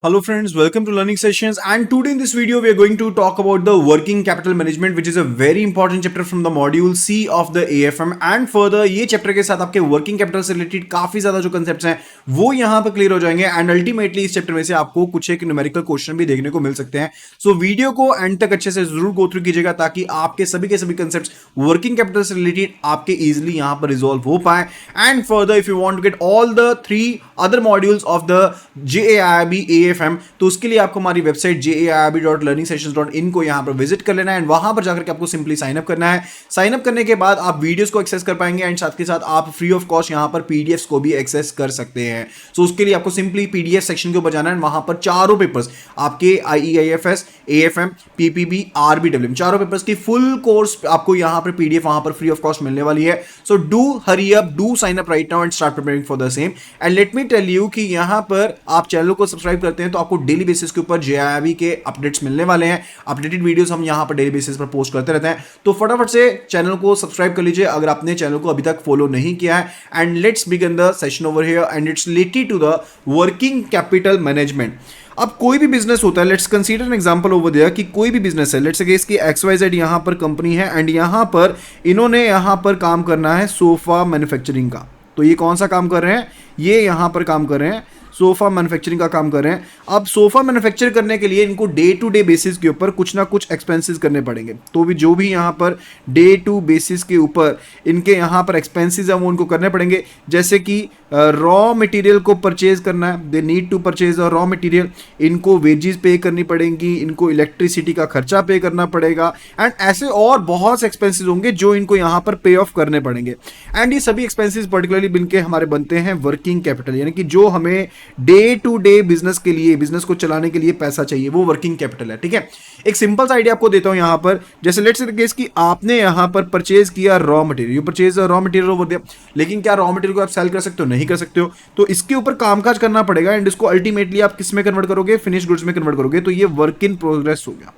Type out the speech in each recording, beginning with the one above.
Hello friends, welcome to Learning Sessions, and today in this video we are going to talk about the working capital management, which is a very important chapter from the module C of the AFM. And further ये chapter के साथ आपके working capital से related काफी ज्यादा जो concepts हैं वो यहाँ पर क्लियर हो जाएंगे एंड अल्टीमेटली इस चैप्टर में से आपको कुछ एक न्यूमेरिकल क्वेश्चन भी देखने को मिल सकते हैं. सो वीडियो को एंड तक अच्छे से जरूर गो थ्रू कीजिएगा ताकि आपके सभी के सभी कंसेप्ट्स वर्किंग कैपिटल से रिलेटेड आपके इजिली यहाँ पर रिजॉल्व हो पाए. And further if you want to get all the 3 other modules of the JAIIB AFM, तो उसके लिए आपको हमारी वेबसाइट jaib.learningsessions.in को यहां पर विजिट कर लेना है एंड वहां पर जाकर के आपको सिंपली साइन अप करना है. साइन अप करने के बाद आप वीडियोस को एक्सेस कर पाएंगे एंड साथ के साथ आप फ्री ऑफ कॉस्ट यहां पर पीडीएफ्स को भी एक्सेस कर सकते हैं. सो उसके लिए आपको सिंपली पीडीएफ सेक्शन के ऊपर जाना है. वहां पर चारों पेपर्स आपके IEIFS, AFM, PPB, RBWM चारों पेपर्स की फुल कोर्स आपको यहां पर पीडीएफ वहां पर फ्री ऑफ कॉस्ट मिलने वाली है. So do hurry up, do sign up right now and start preparing for the same. And let me tell you कि यहां पर आप चैनल को सब्सक्राइब करते हैं तो आपको डेली बेसिस के ऊपर JIIB के अपडेट्स मिलने वाले हैं. अपडेटेड वीडियोस हम यहां पर डेली बेसिस पर पोस्ट करते रहते हैं. तो फटाफट से चैनल को सब्सक्राइब कर लीजिए अगर आपने चैनल को अभी तक फॉलो नहीं किया है. And let's begin the session over here and it's related to the working capital management. अब कोई भी बिजनेस होता है, let's consider an example over there कि कोई भी बिजनेस है, लेट्स से इसकी XYZ यहां पर कंपनी है एंड यहां पर इन्होंने यहां पर काम करना है सोफा मैन्युफैक्चरिंग का. तो ये कौन सा काम कर रहे हैं? ये यहां पर काम कर रहे हैं सोफा मैन्युफैक्चरिंग का काम कर रहे हैं. अब सोफा मैन्युफैक्चर करने के लिए इनको डे टू डे बेसिस के ऊपर कुछ ना कुछ एक्सपेंसेस करने पड़ेंगे. तो भी जो भी यहाँ पर डे टू बेसिस के ऊपर इनके यहाँ पर एक्सपेंसेस हैं वो उनको करने पड़ेंगे. जैसे कि रॉ मटेरियल को परचेज करना है, they need to purchase a raw material. इनको वेजेस पे करनी पड़ेंगी, इनको इलेक्ट्रिसिटी का खर्चा पे करना पड़ेगा एंड ऐसे और बहुत से एक्सपेंसेस होंगे जो इनको यहाँ पर पे ऑफ करने पड़ेंगे. एंड ये सभी एक्सपेंसेस पर्टिकुलरली बिनके हमारे बनते हैं वर्किंग कैपिटल, यानी कि जो हमें डे टू डे बिजनेस के लिए, बिजनेस को चलाने के लिए पैसा चाहिए वो वर्किंग कैपिटल है. ठीक है, एक सिंपल सा आइडिया आपको देता हूं यहां पर. जैसे लेट्स से केस कि आपने यहां पर परचेज किया raw material, you purchase raw material over there. लेकिन क्या रॉ मटेरियल को आप सेल कर सकते हो? नहीं कर सकते हो. तो इसके ऊपर कामकाज करना पड़ेगा एंड इसको अल्टीमेटली आप किस में कन्वर्ट करोगे? फिनिश गुड्स में कन्वर्ट करोगे. तो ये वर्क इन प्रोग्रेस हो गया.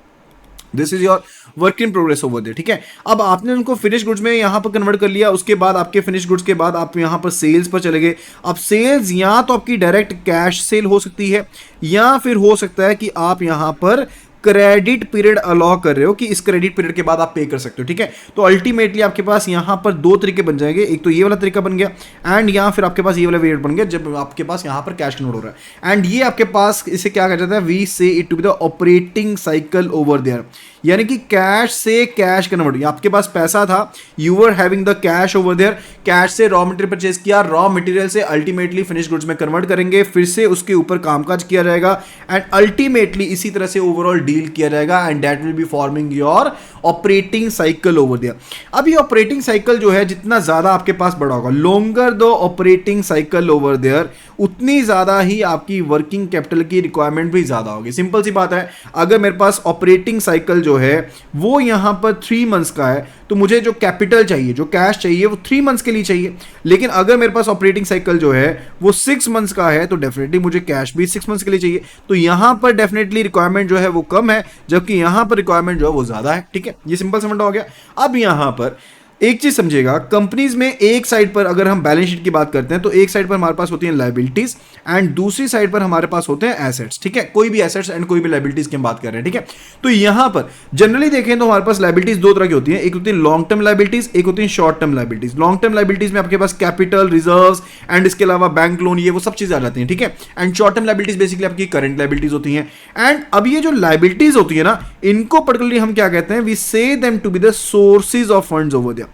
This is your work in progress over there. ठीक है, अब आपने उनको फिनिश गुड्स में यहां पर कन्वर्ट कर लिया. उसके बाद आपके फिनिश गुड्स के बाद आप यहां पर सेल्स पर चले गए. अब सेल्स या तो आपकी डायरेक्ट कैश सेल हो सकती है या फिर हो सकता है कि आप यहां पर क्रेडिट पीरियड अलाउ कर रहे हो कि इस क्रेडिट पीरियड के बाद आप पे कर सकते हो. ठीक है, तो अल्टीमेटली आपके पास यहां पर 2 तरीके बन जाएंगे. एक तो ये वाला तरीका बन गया एंड यहां फिर आपके पास ये वाला वेरिएंट बन गया जब आपके पास यहां पर कैश कन्वर्ट हो रहा है. एंड ये आपके पास इसे क्या कहा जाता है? We say it to be the operating cycle over there, यानी कि कैश से कैश कन्वर्ट. आपके पास पैसा था, you were having the cash over there. Cash से रॉ मटेरियल परचेज किया, रॉ मटेरियल से अल्टीमेटली फिनिश गुड्स में कन्वर्ट करेंगे, फिर से उसके ऊपर कामकाज किया जाएगा एंड अल्टीमेटली इसी तरह से ओवरऑल डील किया जाएगा and that will be forming your operating cycle over there. अब ये ऑपरेटिंग साइकिल जो है जितना ज्यादा आपके पास बड़ा होगा, longer the operating cycle over there, उतनी ज्यादा ही आपकी वर्किंग कैपिटल की रिक्वायरमेंट भी ज्यादा होगी. सिंपल सी बात है, अगर मेरे पास ऑपरेटिंग साइकिल जो है वो यहां पर 3 मंथ्स का है तो मुझे जो कैपिटल चाहिए, जो कैश चाहिए वो 3 मंथ्स के लिए चाहिए. लेकिन अगर मेरे पास ऑपरेटिंग साइकिल जो है वो 6 मंथ्स का है तो डेफिनेटली मुझे कैश भी 6 मंथ्स के लिए चाहिए. तो यहां पर डेफिनेटली रिक्वायरमेंट जो है वो कम है जबकि यहां पर रिक्वायरमेंट जो है वो ज्यादा है. ठीक है, ये सिंपल समझ हो गया. अब यहां पर एक चीज समझिएगा, कंपनीज में एक साइड पर अगर हम बैलेंस शीट की बात करते हैं तो एक साइड पर हमारे पास होती हैं लायबिलिटीज एंड दूसरी साइड पर हमारे पास होते हैं एसेट्स. ठीक है, कोई भी एसेट्स एंड कोई भी लायबिलिटीज की हम बात कर रहे हैं. ठीक है, तो यहां पर जनरली देखें तो हमारे पास लायबिलिटीज 2 तरह की होती हैं. एक होती है लॉन्ग टर्म लायबिलिटीज, एक होती है short term liabilities. Long term liabilities में आपके पास कैपिटल, रिजर्व्स एंड इसके अलावा बैंक लोन, ये वो सब चीजें आ जाती हैं. ठीक है, and short term liabilities basically आपकी करंट लायबिलिटीज होती हैं. एंड अब ये जो लायबिलिटीज होती है ना, इनको पर्टिकुलरली हम क्या कहते हैं? We say them to be the sources of funds over there.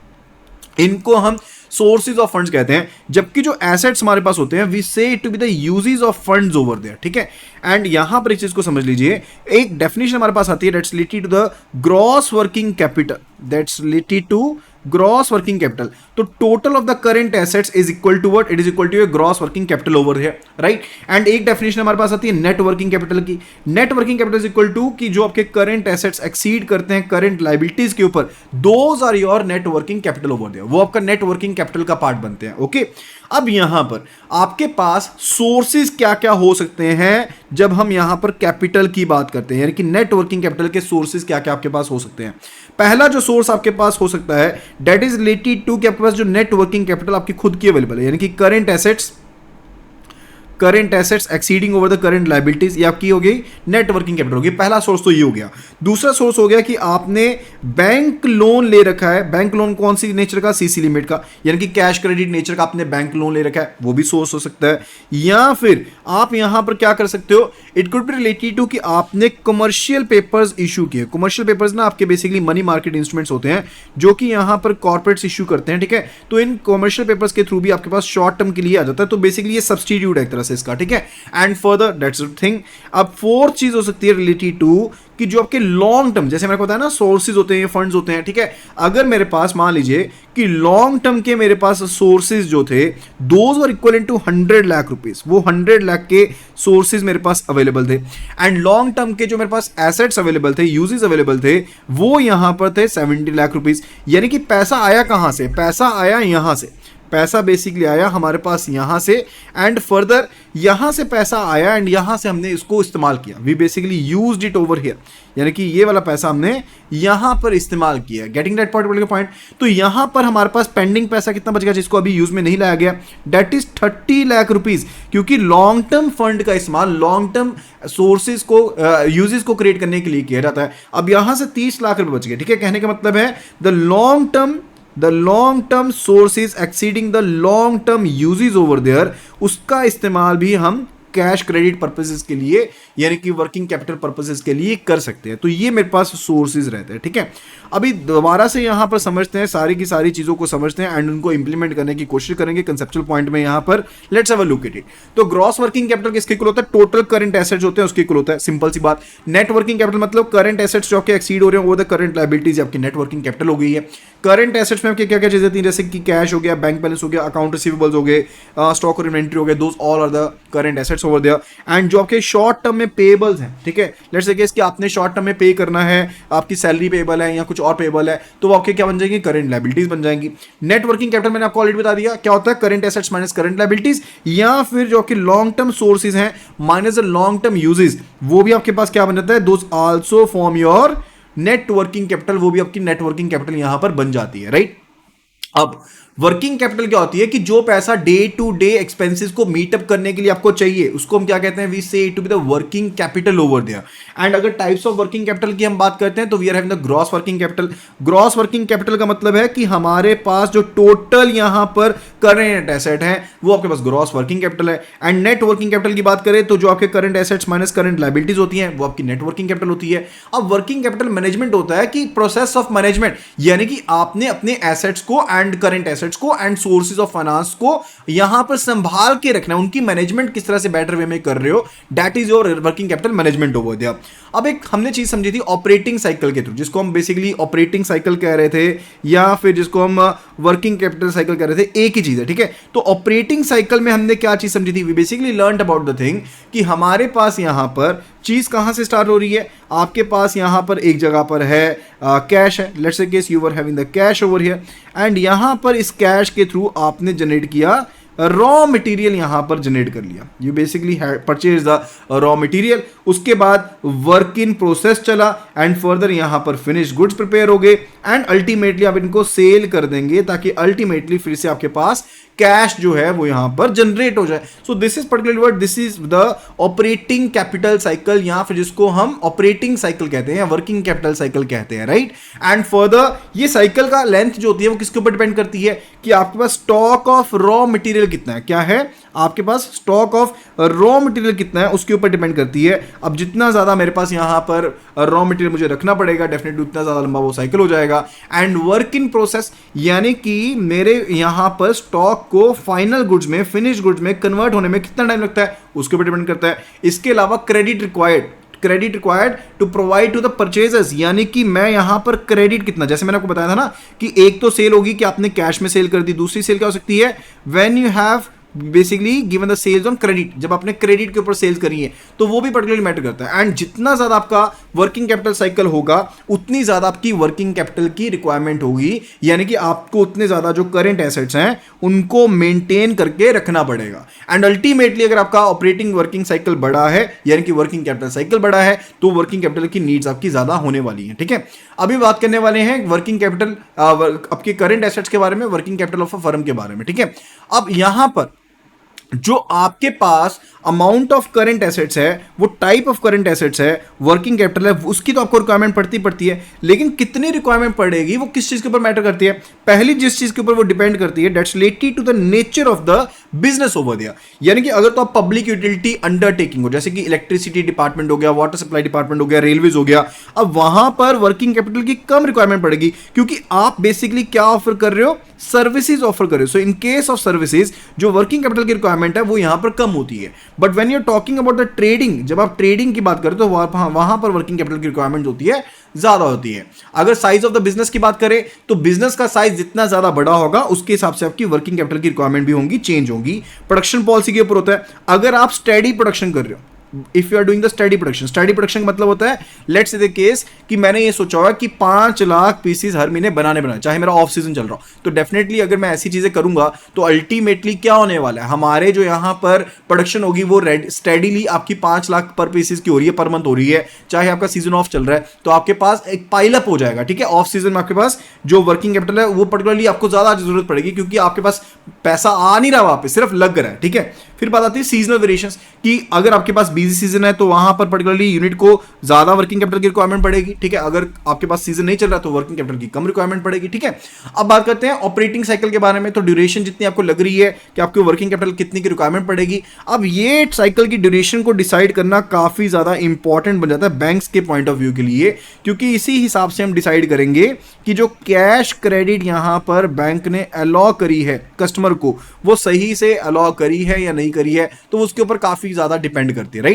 इनको हम सोर्सेज ऑफ फंड्स कहते हैं. जबकि जो एसेट्स हमारे पास होते हैं we say it to be the uses of funds over there. ठीक है, एंड यहां पर इस चीज को समझ लीजिए. एक डेफिनेशन हमारे पास आती है that's related to the gross working capital, that's related to gross working capital. तो total of the current assets is equal to what? It is equal to your gross working capital over here, right. And एक definition हमारे पास आती है net working capital की. Net working capital is equal to कि जो आपके current assets exceed करते हैं करंट लायबिलिटीज के ऊपर, those are your net working capital over there. वो आपका नेट वर्किंग कैपिटल का पार्ट बनते हैं. ओके, अब यहां पर आपके पास सोर्सेज क्या क्या हो सकते हैं जब हम यहां पर कैपिटल की बात करते हैं, यानी कि नेट वर्किंग कैपिटल के सोर्सेज क्या क्या आपके पास हो सकते हैं. पहला जो सोर्स आपके पास हो सकता है दैट इज रिलेटेड टू कि आपके पास जो नेट वर्किंग कैपिटल आपकी खुद की अवेलेबल है, यानी कि current assets current assets exceeding over the current liabilities, ये आपकी हो गई नेट वर्किंग कैपिटल होगी। पहला सोर्स तो ये हो गया। दूसरा सोर्स हो गया कि आपने बैंक लोन ले रखा है। बैंक लोन कौन सी नेचर का? सीसी लिमिट का, यानी कि कैश क्रेडिट नेचर का आपने बैंक लोन ले रखा है, वो भी सोर्स हो सकता है। या फिर आप यहां पर क्या कर सकते हो, it could be related to कि आपने कमर्शियल पेपर्स इशू किए। कमर्शियल पेपर्स ना आपके बेसिकली मनी मार्केट इंस्ट्रूमेंट्स होते हैं जो कि यहां पर कॉर्पोरेट्स इशू करते हैं, ठीक है। तो इन कमर्शियल पेपर्स के थ्रू भी आपके पास शॉर्ट टर्म के लिए आ जाता है, तो बेसिकली ये सब्स्टिट्यूट है एक तरह से इसका, ठीक है। And further that's the thing. अब फोर्थ चीज हो सकती है रिलेटेड टू कि जो आपके लॉन्ग टर्म, जैसे मेरे को बताया ना, सोर्सेज होते हैं, फंड्स होते हैं, ठीक है। अगर मेरे पास मान लीजिए कि लॉन्ग टर्म के मेरे पास सोर्सेज जो थे those were equivalent to 100 lakh rupees, वो 100 लाख के सोर्सेज मेरे पास अवेलेबल थे। एंड लॉन्ग टर्म के जो मेरे पास एसेट्स अवेलेबल थे, यूजेस अवेलेबल थे, वो यहां पर थे 70 लाख रुपीस। यानी कि पैसा आया कहां से? पैसा आया यहां से, पैसा बेसिकली आया हमारे पास यहां से, एंड फर्दर यहां से पैसा आया एंड यहां से हमने इसको इस्तेमाल किया। We basically used it over here, यानी कि ये वाला पैसा हमने यहां पर इस्तेमाल किया। Getting that particular point. तो यहां पर हमारे पास पेंडिंग पैसा कितना बच गया जिसको अभी यूज में नहीं लाया गया? दैट इज 30 लाख रुपीज, क्योंकि लॉन्ग टर्म फंड का इस्तेमाल लॉन्ग टर्म सोर्सेज को यूजेस को क्रिएट करने के लिए किया जाता है। अब यहां से 30 लाख रुपए बच गए, ठीक है। कहने का मतलब है the long term sources exceeding the long term uses over there, उसका इस्तेमाल भी हम कैश क्रेडिट पर्पसेस के लिए, यानी कि वर्किंग कैपिटल पर्पसेस के लिए कर सकते हैं। तो ये मेरे पास सोर्सेज रहते हैं, ठीक है। अभी दोबारा से यहां पर समझते हैं, सारी की सारी चीजों को समझते हैं एंड उनको इंप्लीमेंट करने की कोशिश करेंगे कंसेप्चुअल पॉइंट में। यहां पर let's have a look at it. तो ग्रॉस वर्किंग कैपिटल किसके इक्वल होता है? टोटल करंट एसेट्स होते हैं उसके इक्वल होता है, सिंपल सी बात। नेट वर्किंग कैपिटल मतलब करंट एसेट्स जो आपके एक्सीड हो रहे हैं वो द करंट लायबिलिटीज आपकी नेट वर्किंग कैपिटल हो गई है। करंट एसेट्स में आपके क्या क्या चीजें होती हैं, जैसे कि कैश हो गया, बैंक बैलेंस हो गया, अकाउंट रिसीवेबल्स हो गए, स्टॉक और इन्वेंट्री हो गए, those all are the current assets over there. And जो आपके शॉर्ट टर्म में पेबल्स हैं, ठीक है, लेट्स से कि आपने शॉर्ट टर्म में पे करना है, आपकी सैलरी पेबल है या कुछ और पेबल है, तो वो आपके क्या बन जाएंगे? करंट लायबिलिटीज बन जाएंगी। नेट वर्किंग कैपिटल मैंने आपको ऑलरेडी बता दिया क्या होता है, current assets minus current liabilities, या फिर जो आपके लॉन्ग टर्म सोर्सेज हैं minus the long term uses, वो भी आपके पास क्या बन जाता है? Those also form your net working capital, वो भी आपकी नेट वर्किंग कैपिटल यहां पर बन जाती है, राइट। अब वर्किंग कैपिटल क्या होती है कि जो पैसा डे टू डे एक्सपेंसेस को मीटअप करने के लिए आपको चाहिए, उसको हम क्या कहते हैं? We say it to be the working capital over there. And अगर टाइप्स ऑफ वर्किंग कैपिटल की हम बात करते हैं तो we are having the gross working capital. Gross working capital का मतलब है कि हमारे पास जो टोटल यहां पर करंट एसेट है वो आपके पास ग्रॉस वर्किंग कैपिटल है। एंड नेट वर्किंग कैपिटल की बात करें तो जो आपके current assets minus current liabilities होती हैं वो आपकी नेट वर्किंग कैपिटल होती है। अब वर्किंग कैपिटल मैनेजमेंट होता है कि प्रोसेस ऑफ मैनेजमेंट, यानी कि आपने अपने एसेट्स को एंड करंट एसेट्स को एंड सोर्सेज ऑफ फाइनेंस को यहां पर संभाल के रखना, उनकी मैनेजमेंट किस तरह से बेटर वे में कर रहे हो, that is your working capital management over there. अब एक हमने चीज समझी थी ऑपरेटिंग साइकिल के थ्रू, जिसको हम बेसिकली ऑपरेटिंग साइकिल कह रहे थे या फिर जिसको हम वर्किंग कैपिटल साइकिल कह रहे थे, एक ही चीज है, ठीक है। तो ऑपरेटिंग साइकिल में हमने क्या चीज समझी थी? We basically learn about the thing कि हमारे पास यहां पर चीज कहां से स्टार्ट हो रही है। आपके पास यहां पर एक जगह पर है कैश है, let's say case you were having the cash over here, and यहां पर इस कैश के थ्रू आपने जनरेट किया रॉ मटेरियल, यहां पर जनरेट कर लिया। You basically purchase the raw material, उसके बाद वर्क इन प्रोसेस चला एंड फर्दर यहां पर फिनिश गुड्स प्रिपेयर हो गए एंड अल्टीमेटली आप इनको सेल कर देंगे ताकि अल्टीमेटली फिर से आपके पास कैश जो है वो यहां पर जनरेट हो जाए। So this is particular word, this is the operating capital cycle, या फिर जिसको हम ऑपरेटिंग साइकिल कहते हैं या वर्किंग कैपिटल साइकिल कहते हैं, राइट। एंड फर्दर ये साइकिल का लेंथ जो होती है वो किसके ऊपर डिपेंड करती है कि आपके पास स्टॉक ऑफ रॉ मटेरियल कितना है, क्या है आपके पास स्टॉक ऑफ रॉ मटेरियल कितना है उसके ऊपर डिपेंड करती है। अब जितना ज्यादा मेरे पास यहां पर रॉ मटेरियल मुझे रखना पड़ेगा, डेफिनेटली उतना ज्यादा लंबा वो साइकिल हो जाएगा। एंड वर्क इन प्रोसेस, यानी कि मेरे यहां पर स्टॉक को फाइनल गुड्स में, फिनिश गुड्स में कन्वर्ट होने में कितना टाइम लगता है उसके ऊपर डिपेंड करता है। इसके अलावा credit required to provide to the purchasers, यानी कि मैं यहां पर क्रेडिट कितना, जैसे मैंने आपको बताया था ना कि एक तो सेल होगी कि आपने कैश में सेल कर दी, दूसरी सेल क्या हो सकती है when you have basically given the sales on credit, जब आपने क्रेडिट के ऊपर सेल्स करी है, तो वो भी पर्टिकुलरली मैटर करता है। एंड जितना ज्यादा आपका वर्किंग कैपिटल साइकिल होगा उतनी ज्यादा आपकी वर्किंग कैपिटल की रिक्वायरमेंट होगी, यानी कि आपको उतने ज्यादा जो करंट एसेट्स हैं उनको मेंटेन करके रखना पड़ेगा। एंड अल्टीमेटली अगर आपका ऑपरेटिंग वर्किंग साइकिल बड़ा है, यानी कि वर्किंग कैपिटल साइकिल बड़ा है, तो वर्किंग कैपिटल की नीड्स आपकी ज्यादा होने वाली है, ठीक है। अभी बात करने वाले हैं वर्किंग कैपिटल आपके करंट एसेट्स के बारे में, working capital of a firm के बारे में, ठीक है। अब यहां पर जो आपके पास अमाउंट ऑफ करंट एसेट्स है, वो टाइप ऑफ करंट एसेट्स है, वर्किंग कैपिटल है, उसकी तो आपको रिक्वायरमेंट पड़ती है, लेकिन कितनी रिक्वायरमेंट पड़ेगी वो किस चीज के ऊपर मैटर करती है? पहली जिस चीज के ऊपर वो डिपेंड करती है, that's related to the nature of the business over there. यानी कि अगर तो आप पब्लिक यूटिलिटी अंडरटेकिंग हो, जैसे कि इलेक्ट्रिसिटी डिपार्टमेंट हो गया, वाटर सप्लाई डिपार्टमेंट हो गया, रेलवेज हो गया, अब वहां पर वर्किंग कैपिटल की कम रिक्वायरमेंट पड़ेगी, क्योंकि आप बेसिकली क्या ऑफर कर रहे हो? सर्विसेज ऑफर कर रहे हो। So in case of services जो वर्किंग कैपिटल की रिक्वायरमेंट है वो यहां पर कम होती है। But when you are talking about the trading, जब आप ट्रेडिंग की बात करें तो वहां पर वर्किंग कैपिटल की रिक्वायरमेंट होती है, ज्यादा होती है। अगर साइज ऑफ द बिजनेस की बात करें तो बिजनेस का साइज जितना ज्यादा बड़ा होगा उसके हिसाब से आपकी वर्किंग कैपिटल की रिक्वायरमेंट भी होंगी, चेंज होंगी। प्रोडक्शन पॉलिसी के ऊपर होता है। अगर आप स्टेडी प्रोडक्शन कर रहे हो, if you are doing the study production का मतलब होता है, लेट्स से द केस कि मैंने ये सोचा हुआ कि 5 लाख पीसीज हर महीने बनाने, चाहे मेरा ऑफ सीजन चल रहा हो, तो डेफिनेटली अगर मैं ऐसी चीजें करूंगा तो अल्टीमेटली क्या होने वाला है, हमारे जो यहां पर प्रोडक्शन होगी वो स्टेडीली आपकी 5 लाख पर पीसीज की हो रही है, पर मंथ हो रही है। चाहे आपका सीजन ऑफ चल रहा है तो आपके पास एक पाइल अप हो जाएगा, ठीक है। ऑफ सीजन में आपके पास जो वर्किंग कैपिटल है वो पर्टिकुलरली आपको ज्यादा जरूरत पड़ेगी, क्योंकि आपके पास पैसा आ नहीं रहा, वहां पे सिर्फ लग रहा है, ठीक है। फिर बात आती है सीजनल वेरिएशंस की। अगर आपके पास बिजी सीजन है तो वहां पर पर्टिकुलरली यूनिट को ज्यादा वर्किंग कैपिटल की रिक्वायरमेंट पड़ेगी, ठीक है। अगर आपके पास सीजन नहीं चल रहा तो वर्किंग कैपिटल की कम रिक्वायरमेंट पड़ेगी, ठीक है। अब बात करते हैं ऑपरेटिंग साइकिल के बारे में। तो ड्यूरेशन जितनी आपको लग रही है कि आपको वर्किंग कैपिटल कितनी की रिक्वायरमेंट पड़ेगी, अब ये साइकिल की ड्यूरेशन को डिसाइड करना काफी ज्यादा इंपॉर्टेंट बन जाता है बैंक्स के पॉइंट ऑफ व्यू के लिए, क्योंकि इसी हिसाब से हम डिसाइड करेंगे कि जो कैश क्रेडिट यहां पर बैंक ने अलाउ करी है कस्टमर को, वो सही से अलाउ करी है या नहीं करी है, तो उसके ऊपर काफी ज्यादा डिपेंड करती है, राइट।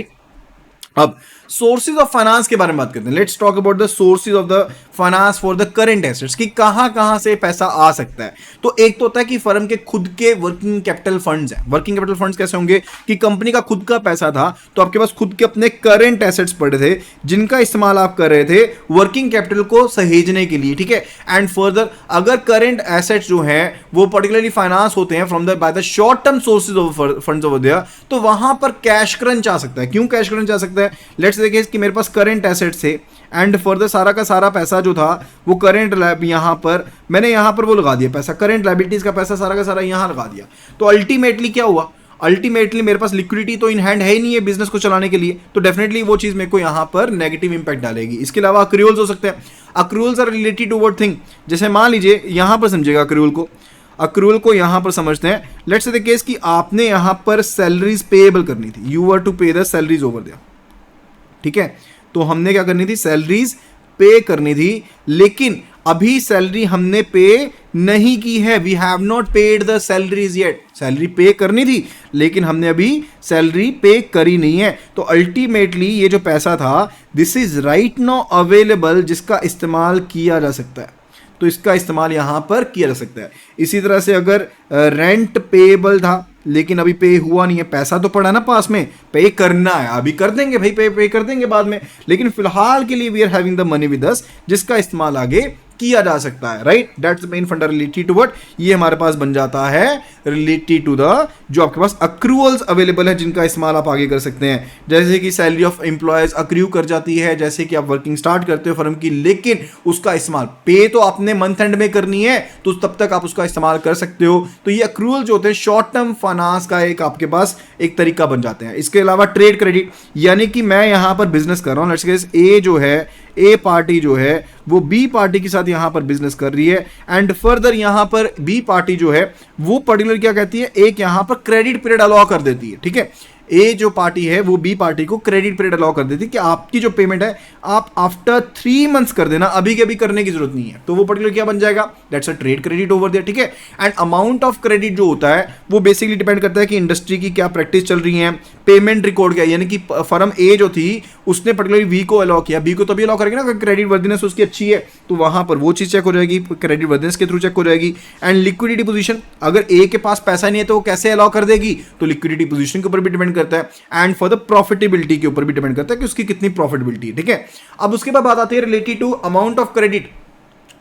अब सोर्सेज ऑफ फाइनेंस के बारे में बात करते हैं। Let's talk about the sources of the finance for the current assets, कि कहां कहां से पैसा आ सकता है। तो एक तो होता है कि फर्म के खुद के वर्किंग कैपिटल फंड्स हैं। वर्किंग कैपिटल फंड्स कैसे होंगे कि कंपनी का खुद का पैसा था, तो आपके पास खुद के अपने करंट एसेट्स पड़े थे जिनका इस्तेमाल आप कर रहे थे वर्किंग कैपिटल को सहेजने के लिए, ठीक है। एंड फर्दर अगर करंट एसेट्स जो है वो पर्टिकुलरली फाइनेंस होते हैं from the by the short term sources of funds over there, तो वहां पर कैश क्रंच आ सकता है। क्यों कैश क्रंच आ सकता है? लेट्स देखिए कि मेरे पास करंट एसेट्स थे एंड फर्दर सारा का सारा पैसा जो था वो करंट यहां पर मैंने यहां पर वो लगा दिया पैसा, करंट लायबिलिटीज का पैसा सारा का सारा यहां लगा दिया। तो अल्टीमेटली क्या हुआ? अल्टीमेटली मेरे पास लिक्विडिटी तो इन हैंड है ही नहीं है बिजनेस को चलाने के लिए, तो डेफिनेटली वो चीज मेरे को यहां पर नेगेटिव इंपैक्ट डालेगी। इसके अलावा अक्रूअल्स हो सकते हैं। Accruals are related to what thing, जैसे मान लीजिए यहां पर समझेगा अक्रूअल को यहां पर समझते हैं। लेट्स से द केस कि आपने यहां पर सैलरीज पेएबल करनी थी, यू वर टू पे द सैलरीज ओवर देयर, ठीक है। तो हमने क्या करनी थी? सैलरीज पे करनी थी, लेकिन अभी सैलरी हमने पे नहीं की है। We have not paid the salaries yet. Salary pay करनी थी लेकिन हमने अभी सैलरी पे करी नहीं है। तो अल्टीमेटली ये जो पैसा था, this is right now available, जिसका इस्तेमाल किया जा सकता है। तो इसका इस्तेमाल यहां पर किया जा सकता है। इसी तरह से अगर रेंट पेएबल था लेकिन अभी पे हुआ नहीं है, पैसा तो पड़ा ना पास में, पे करना है, अभी कर देंगे भाई, पे कर देंगे बाद में, लेकिन फिलहाल के लिए we are having the money with us, जिसका इस्तेमाल आगे किया जा सकता है, right. That's the main funda related to what, ये हमारे पास बन जाता है रिलेटेड टू द जो आपके पास अक्रूअल्स अवेलेबल है जिनका इस्तेमाल आप आगे कर सकते हैं। जैसे कि सैलरी ऑफ एम्प्लॉयज अक्रू कर जाती है, जैसे कि आप वर्किंग स्टार्ट करते हो फर्म की, लेकिन उसका इस्तेमाल पे तो आपने मंथ एंड में करनी है, तो तब तक आप उसका इस्तेमाल कर सकते हो। तो ये अक्रूअल जो होते हैं शॉर्ट टर्म फाइनेंस का एक आपके पास एक तरीका बन जाते हैं। इसके अलावा ट्रेड क्रेडिट, यानी कि मैं यहां पर बिजनेस कर रहा हूं, लेट्स सपोज ए जो है, ए पार्टी जो है वो बी पार्टी के साथ यहां पर बिजनेस कर रही है, एंड फर्दर यहां पर बी पार्टी जो है वो पर्टिकुलर क्या कहती है, एक यहां पर क्रेडिट पीरियड अलाउ कर देती है, ठीक है। ए जो पार्टी है वो बी पार्टी को क्रेडिट पीरियड अलाउ कर देती है कि आपकी जो पेमेंट है आप आफ्टर 3 मंथ्स कर देना, अभी के अभी करने की जरूरत नहीं है। तो वो पर्टिकुलर क्या बन जाएगा? That's a trade credit over there, ठीक है। एंड अमाउंट ऑफ क्रेडिट जो होता है वो बेसिकली डिपेंड करता है कि इंडस्ट्री की क्या प्रैक्टिस चल रही है, पेमेंट रिकॉर्ड क्या, यानी कि फर्म ए जो थी उसने पर्टिकुलरली वी को अलाउ किया, बी को तभी अलाउ करेंगे ना, क्रेडिट वर्दिनेस उसकी अच्छी है, तो वहां पर वो चीज चेक हो जाएगी, क्रेडिट वर्दिनेस के थ्रू चेक हो जाएगी। एंड लिक्विडिटी पोजीशन, अगर ए के पास पैसा नहीं है तो वो कैसे अलाउ कर देगी, तो लिक्विडिटी पोजीशन के ऊपर भी डिपेंड करता है। एंड फॉर द प्रॉफिटेबिलिटी के ऊपर भी डिपेंड करता है कि उसकी कितनी प्रॉफिटेबिलिटी है, ठीक है। अब उसके बाद बात आती है related to amount of credit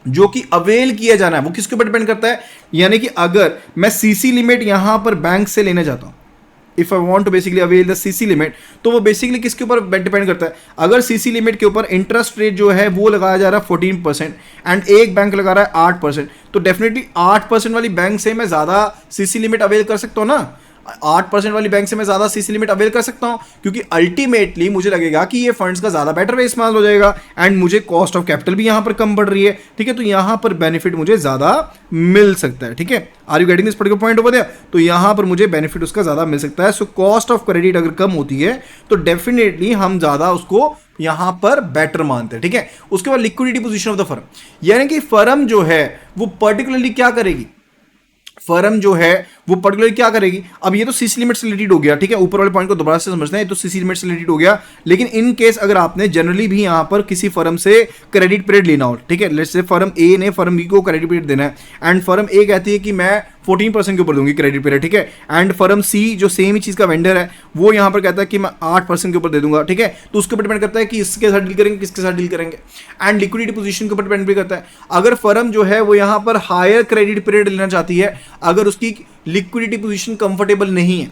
जो कि अवेल किया जाना है, वो किसके ऊपर डिपेंड करता है, यानी कि अगर मैं सीसी लिमिट यहां पर बैंक से लेने जाता हूं, if I want to basically avail the CC limit, तो वो बेसिकली किसके ऊपर डिपेंड करता है। अगर सीसी लिमिट के ऊपर इंटरेस्ट रेट जो है वो लगाया जा रहा है 14% एंड एक बैंक लगा रहा है 8%, तो डेफिनेटली 8% वाली बैंक से मैं ज्यादा सीसी लिमिट अवेल कर सकता हूं ना। 8% वाली बैंक से मैं ज़्यादा सीसी लिमिट अवेल कर सकता हूँ, क्योंकि अल्टीमेटली मुझे लगेगा कि ये फंड्स का ज़्यादा बेटर वे इस्तेमाल हो जाएगा एंड मुझे कॉस्ट ऑफ कैपिटल भी यहाँ पर कम बढ़ रही है, ठीक है। तो यहाँ पर बेनिफिट मुझे ज़्यादा मिल सकता है, ठीक है। Are you getting this particular point over there? तो यहाँ पर मुझे बेनिफिट उसका ज़्यादा मिल सकता है। सो कॉस्ट ऑफ क्रेडिट अगर कम होती है तो डेफिनेटली हम ज़्यादा उसको यहां पर बेटर मानते हैं, ठीक है। उसके बाद liquidity position of the firm, यानी कि फर्म जो है वो पर्टिकुलरली क्या करेगी, फर्म जो है वो पर्टिकुलरली क्या करेगी। अब ये तो सीसी लिमिट से रिलेटेड हो गया, ठीक है। ऊपर वाले पॉइंट को दोबारा से समझना है, ये तो सीसी लिमिट से रिलेटेड हो गया। लेकिन इन केस अगर आपने जनरली भी यहां पर किसी फर्म से क्रेडिट पीरियड लेना हो, ठीक है, लेट्स से फर्म ए ने फर्म बी को क्रेडिट पीरियड देना है एंड फर्म ए कहती है कि मैं 14% के ऊपर दूंगी क्रेडिट पीरियड, ठीक है। एंड फर्म सी जो सेम ही चीज का वेंडर है वो यहां पर कहता है कि मैं 8% के ऊपर दे दूंगा, ठीक है। तो उसके ऊपर डिपेंड करता है कि इसके साथ डील करेंगे किसके साथ डील करेंगे। एंड लिक्विडिटी पोजीशन के ऊपर डिपेंड भी करता है। अगर फर्म जो है वो यहां पर हायर क्रेडिट पीरियड लेना चाहती है, अगर उसकी लिक्विडिटी पोजीशन कंफर्टेबल नहीं है,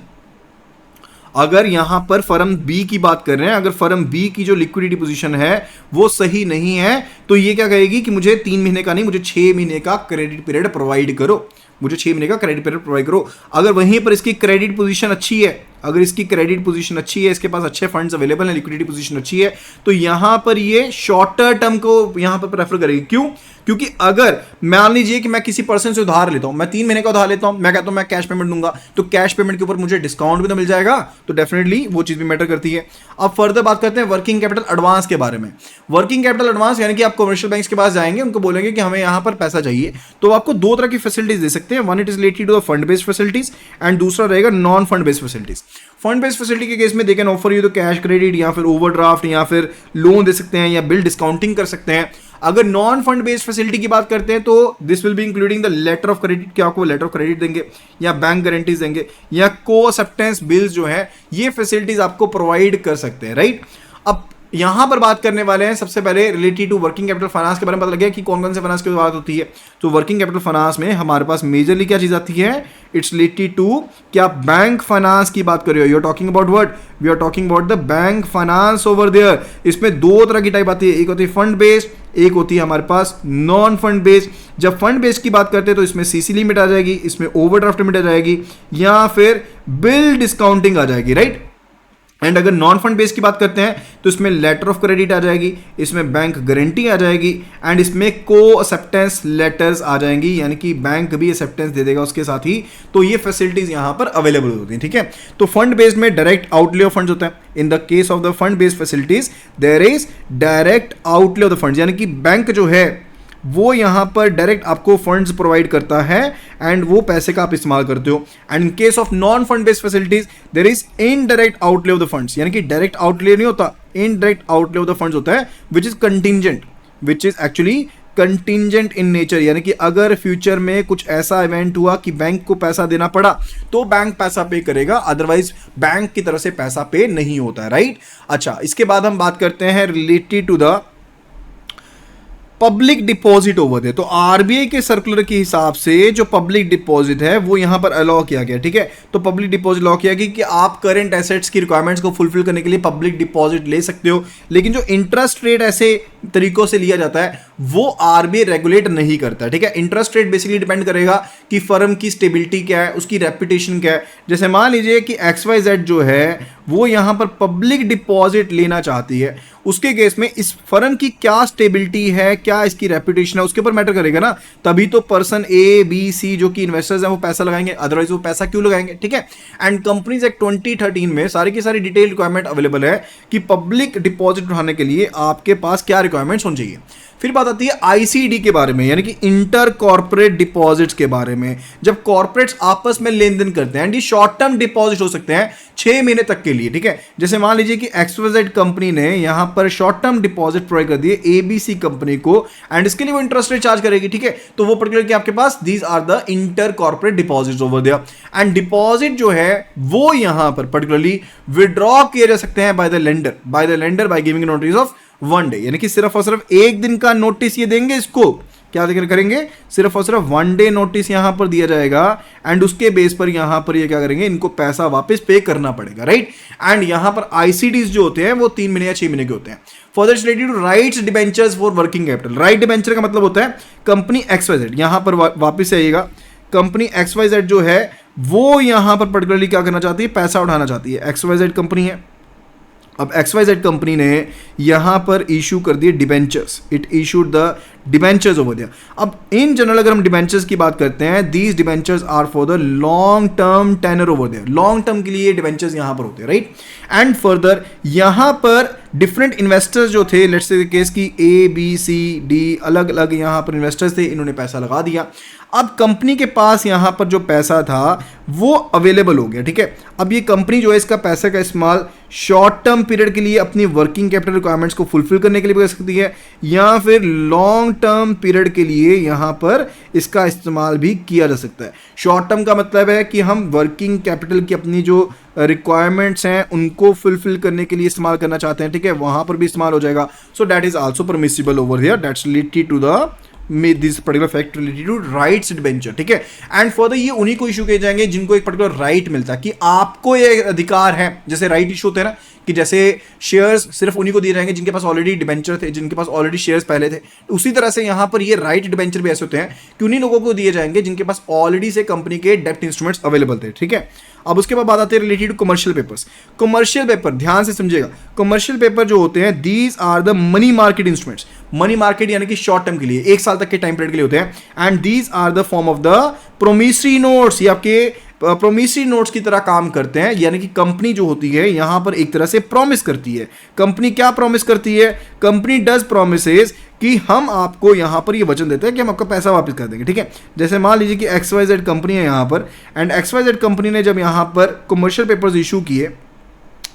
अगर यहां पर फर्म बी की बात कर रहे हैं, अगर फर्म बी की जो लिक्विडिटी पोजीशन है वो सही नहीं है, तो ये क्या कहेगी कि मुझे 3 महीने का नहीं, मुझे 6 महीने का क्रेडिट पीरियड प्रोवाइड करो, मुझे 6 महीने का क्रेडिट पीरियड प्रोवाइड करो। अगर वहीं पर इसकी क्रेडिट पोजीशन अच्छी है, अगर इसकी क्रेडिट पोजीशन अच्छी है, इसके पास अच्छे फंड्स अवेलेबल हैं, लिक्विडिटी पोजीशन अच्छी है, तो यहां पर ये शॉर्टर टर्म को यहां पर प्रेफर करेगी। क्यों? क्योंकि अगर मान लीजिए कि मैं किसी पर्सन से उधार लेता हूं, मैं 3 महीने का उधार लेता हूं, मैं कहता हूं मैं कैश पेमेंट दूंगा, तो कैश पेमेंट के ऊपर मुझे डिस्काउंट भी तो मिल जाएगा, तो डेफिनेटली वो चीज भी मैटर करती है। अब फर्दर बात करते हैं वर्किंग कैपिटल एडवांस के बारे में। वर्किंग कैपिटल एडवांस यानी कि आप कमर्शियल बैंक्स के पास जाएंगे, उनको बोलेंगे कि हमें यहां पर पैसा चाहिए, तो आपको दो तरह की फैसिलिटीज दे सकते हैं। One it is related to the fund based facilities and दूसरा रहेगा non fund based facilities. Fund based facility के केस में दे कैन ऑफर यू तो कैश क्रेडिट या फिर ओवरड्राफ्ट या फिर लोन दे सकते हैं या बिल डिस्काउंटिंग कर सकते हैं। अगर नॉन फंड बेस्ड फैसिलिटी की बात करते हैं तो this will be including the letter of credit, क्या आपको लेटर ऑफ क्रेडिट देंगे या बैंक गारंटीज देंगे या को एक्सेप्टेंस बिल्स जो है, ये फैसिलिटीज आपको प्रोवाइड कर सकते हैं, राइट। अब यहां पर बात करने वाले हैं सबसे पहले related to working capital finance के बारे में पता लगे कि कौन कौन से फाइनेंस की बात होती है। तो वर्किंग कैपिटल फाइनेंस में हमारे पास मेजरली क्या चीज आती है, इट्स रिलेटेड टू क्या बैंक फाइनेंस की बात कर रहे हो, you are talking about what, we are talking about the bank finance over there. इसमें दो तरह की टाइप आती है, एक होती है फंड बेस्ड, एक होती है हमारे पास नॉन फंड बेस्ड। जब फंड बेस्ड की बात करते हैं तो इसमें सीसी लिमिट आ जाएगी, इसमें ओवरड्राफ्ट लिमिट आ जाएगी या फिर बिल डिस्काउंटिंग आ जाएगी, राइट। एंड अगर नॉन फंड बेस की बात करते हैं तो इसमें लेटर ऑफ क्रेडिट आ जाएगी, इसमें बैंक गारंटी आ जाएगी एंड इसमें को एक्सेप्टेंस लेटर्स आ जाएंगी, यानी कि बैंक भी एक्सेप्टेंस दे देगा उसके साथ ही। तो ये फैसिलिटीज यहां पर अवेलेबल होती हैं, ठीक है। तो फंड बेस्ड में डायरेक्ट आउटले ऑफ फंड्स होता है। In the case of the fund based facilities there is direct outlay of the funds, यानी कि बैंक जो है वो यहां पर डायरेक्ट आपको फंड्स प्रोवाइड करता है एंड वो पैसे का आप इस्तेमाल करते हो। And in case of non fund based facilities there is indirect outlay of the funds, यानी कि डायरेक्ट आउटले नहीं होता, indirect outlay of the funds होता है, which is contingent, which is actually contingent in nature, यानी कि अगर future में कुछ ऐसा इवेंट हुआ कि बैंक को पैसा देना पड़ा तो बैंक पैसा पे करेगा, अदरवाइज बैंक की तरफ से पैसा पे नहीं होता है, राइट। अच्छा, इसके बाद हम बात करते हैं related to the public deposit over there. तो आरबीआई के सर्कुलर के हिसाब से जो पब्लिक डिपॉजिट है वो यहां पर अलाउ किया गया, ठीक है। तो पब्लिक डिपॉजिट अलाउ किया गया कि आप करंट एसेट्स की रिक्वायरमेंट्स को फुलफिल करने के लिए पब्लिक डिपॉजिट ले सकते हो, लेकिन जो इंटरेस्ट रेट ऐसे तरीकों से लिया जाता है वो आरबीआई रेगुलेट नहीं करता, ठीक है। इंटरेस्ट रेट बेसिकली डिपेंड करेगा कि फर्म की स्टेबिलिटी क्या है, उसकी रेपुटेशन क्या है। जैसे मान लीजिए कि XYZ जो है वो यहां पर पब्लिक डिपॉजिट लेना चाहती है, उसके केस में इस फर्म की क्या स्टेबिलिटी है, क्या इसकी रेपुटेशन है, उसके ऊपर मैटर करेगा ना। तभी तो पर्सन ABC जो कि इन्वेस्टर्स हैं वो पैसा लगाएंगे, अदरवाइज वो पैसा क्यों लगाएंगे, ठीक है। एंड कंपनीज एक्ट 2013 में सारी की सारी डिटेल रिक्वायरमेंट अवेलेबल है कि पब्लिक डिपॉजिट उठाने के लिए आपके पास क्या रिक्वायरमेंट्स होनी चाहिए। फिर बात आती है ICD के बारे में, यानी कि इंटर कॉर्पोरेट डिपॉजिट्स के बारे में। जब कॉर्पोरेट्स आपस में लेन देन करते हैं, ये शॉर्ट टर्म डिपॉजिट हो सकते हैं 6 महीने तक के लिए, ठीक है। जैसे मान लीजिए कि XYZ कंपनी ने यहां पर शॉर्ट टर्म डिपॉजिट प्रोवाइड कर दिए ABC कंपनी को एंड इसके लिए वो इंटरेस्ट रेट चार्ज करेगी, ठीक है। तो वो पर्टिकुलर आपके पास these are the inter corporate deposits over there. And deposit जो है वो यहां पर पर्टिकुलरली विड्रॉ किए जा सकते हैं by the lender by giving notice of 1 day, यानी कि सिर्फ और सिर्फ एक दिन का नोटिस ये देंगे, इसको क्या करेंगे, सिर्फ और सिर्फ 1 डे नोटिस यहां पर दिया जाएगा एंड उसके बेस पर यहां पर ये क्या करेंगे, इनको पैसा वापस पे करना पड़ेगा, राइट। एंड यहां पर ICDs जो होते हैं वो 3 महीने या 6 महीने के होते हैं। Further related to rights debentures for working capital. Right debenture का मतलब होता है कंपनी XYZ, यहां पर वापस आइएगा, कंपनी XYZ जो है वो यहां पर पर्टिकुलरली क्या करना चाहती है, पैसा उठाना चाहती है। XYZ कंपनी है, अब XYZ कंपनी ने यहां पर इशू कर दिए debentures, it issued the debentures over there. अब इन जनरल अगर हम डिबेंचर्स की बात करते हैं, these debentures are for the long term tenor over there, long term के लिए डिबेंचर्स यहां पर होते हैं, राइट। एंड फर्दर यहां पर डिफरेंट इन्वेस्टर्स जो थे, लेट्स से केस की ABCD अलग अलग यहां पर इन्वेस्टर्स थे, इन्होंने पैसा लगा दिया। अब कंपनी के पास यहां पर जो पैसा था वो अवेलेबल हो गया, ठीक है। अब ये कंपनी जो है इसका पैसे का इस्तेमाल शॉर्ट टर्म पीरियड के लिए अपनी वर्किंग कैपिटल रिक्वायरमेंट्स को फुलफिल करने के लिए भी कर सकती है, या फिर लॉन्ग टर्म पीरियड के लिए यहां पर इसका इस्तेमाल भी किया जा सकता है। शॉर्ट टर्म का मतलब है कि हम वर्किंग कैपिटल की अपनी जो रिक्वायरमेंट्स हैं उनको फुलफिल करने के लिए इस्तेमाल करना चाहते हैं, ठीक है, वहां पर भी इस्तेमाल हो जाएगा। So that is also permissible over here, that's related to the में this particular fact related to rights debenture, ठीक है। एंड फर्दर ये उन्हीं को इशू किए जाएंगे जिनको एक पर्टिकुलर राइट मिलता है कि आपको ये अधिकार है, जैसे राइट इशू होते हैं ना कि जैसे शेयर्स सिर्फ उन्हीं को दिए जाएंगे जिनके पास ऑलरेडी डिबेंचर थे, जिनके पास ऑलरेडी शेयर्स पहले थे। उसी तरह से यहां पर ये राइट डिबेंचर भी ऐसे होते हैं कि उन्हीं लोगों को दिए जाएंगे जिनके पास ऑलरेडी से कंपनी के डेब्ट इंस्ट्रूमेंट्स अवेलेबल थे, ठीक है। अब उसके बाद बात आती है related to commercial papers. Commercial paper ध्यान से समझिएगा, कमर्शियल पेपर जो होते हैं these are the money market instruments, money market यानी कि शॉर्ट टर्म के लिए, एक साल तक के टाइम पीरियड के लिए होते हैं। And these are the form of the promissory notes, ये आपके प्रोमिसरी नोट्स की तरह काम करते हैं, यानी कि कंपनी जो होती है यहां पर एक तरह से प्रॉमिस करती है। कंपनी क्या प्रॉमिस करती है, कंपनी डज प्रोमिसेस कि हम आपको यहां पर ये वचन देते हैं कि हम आपका पैसा वापस कर देंगे, ठीक है। जैसे मान लीजिए कि XYZ कंपनी है यहां पर, एंड XYZ कंपनी ने जब यहां पर कमर्शियल पेपर्स इशू किए,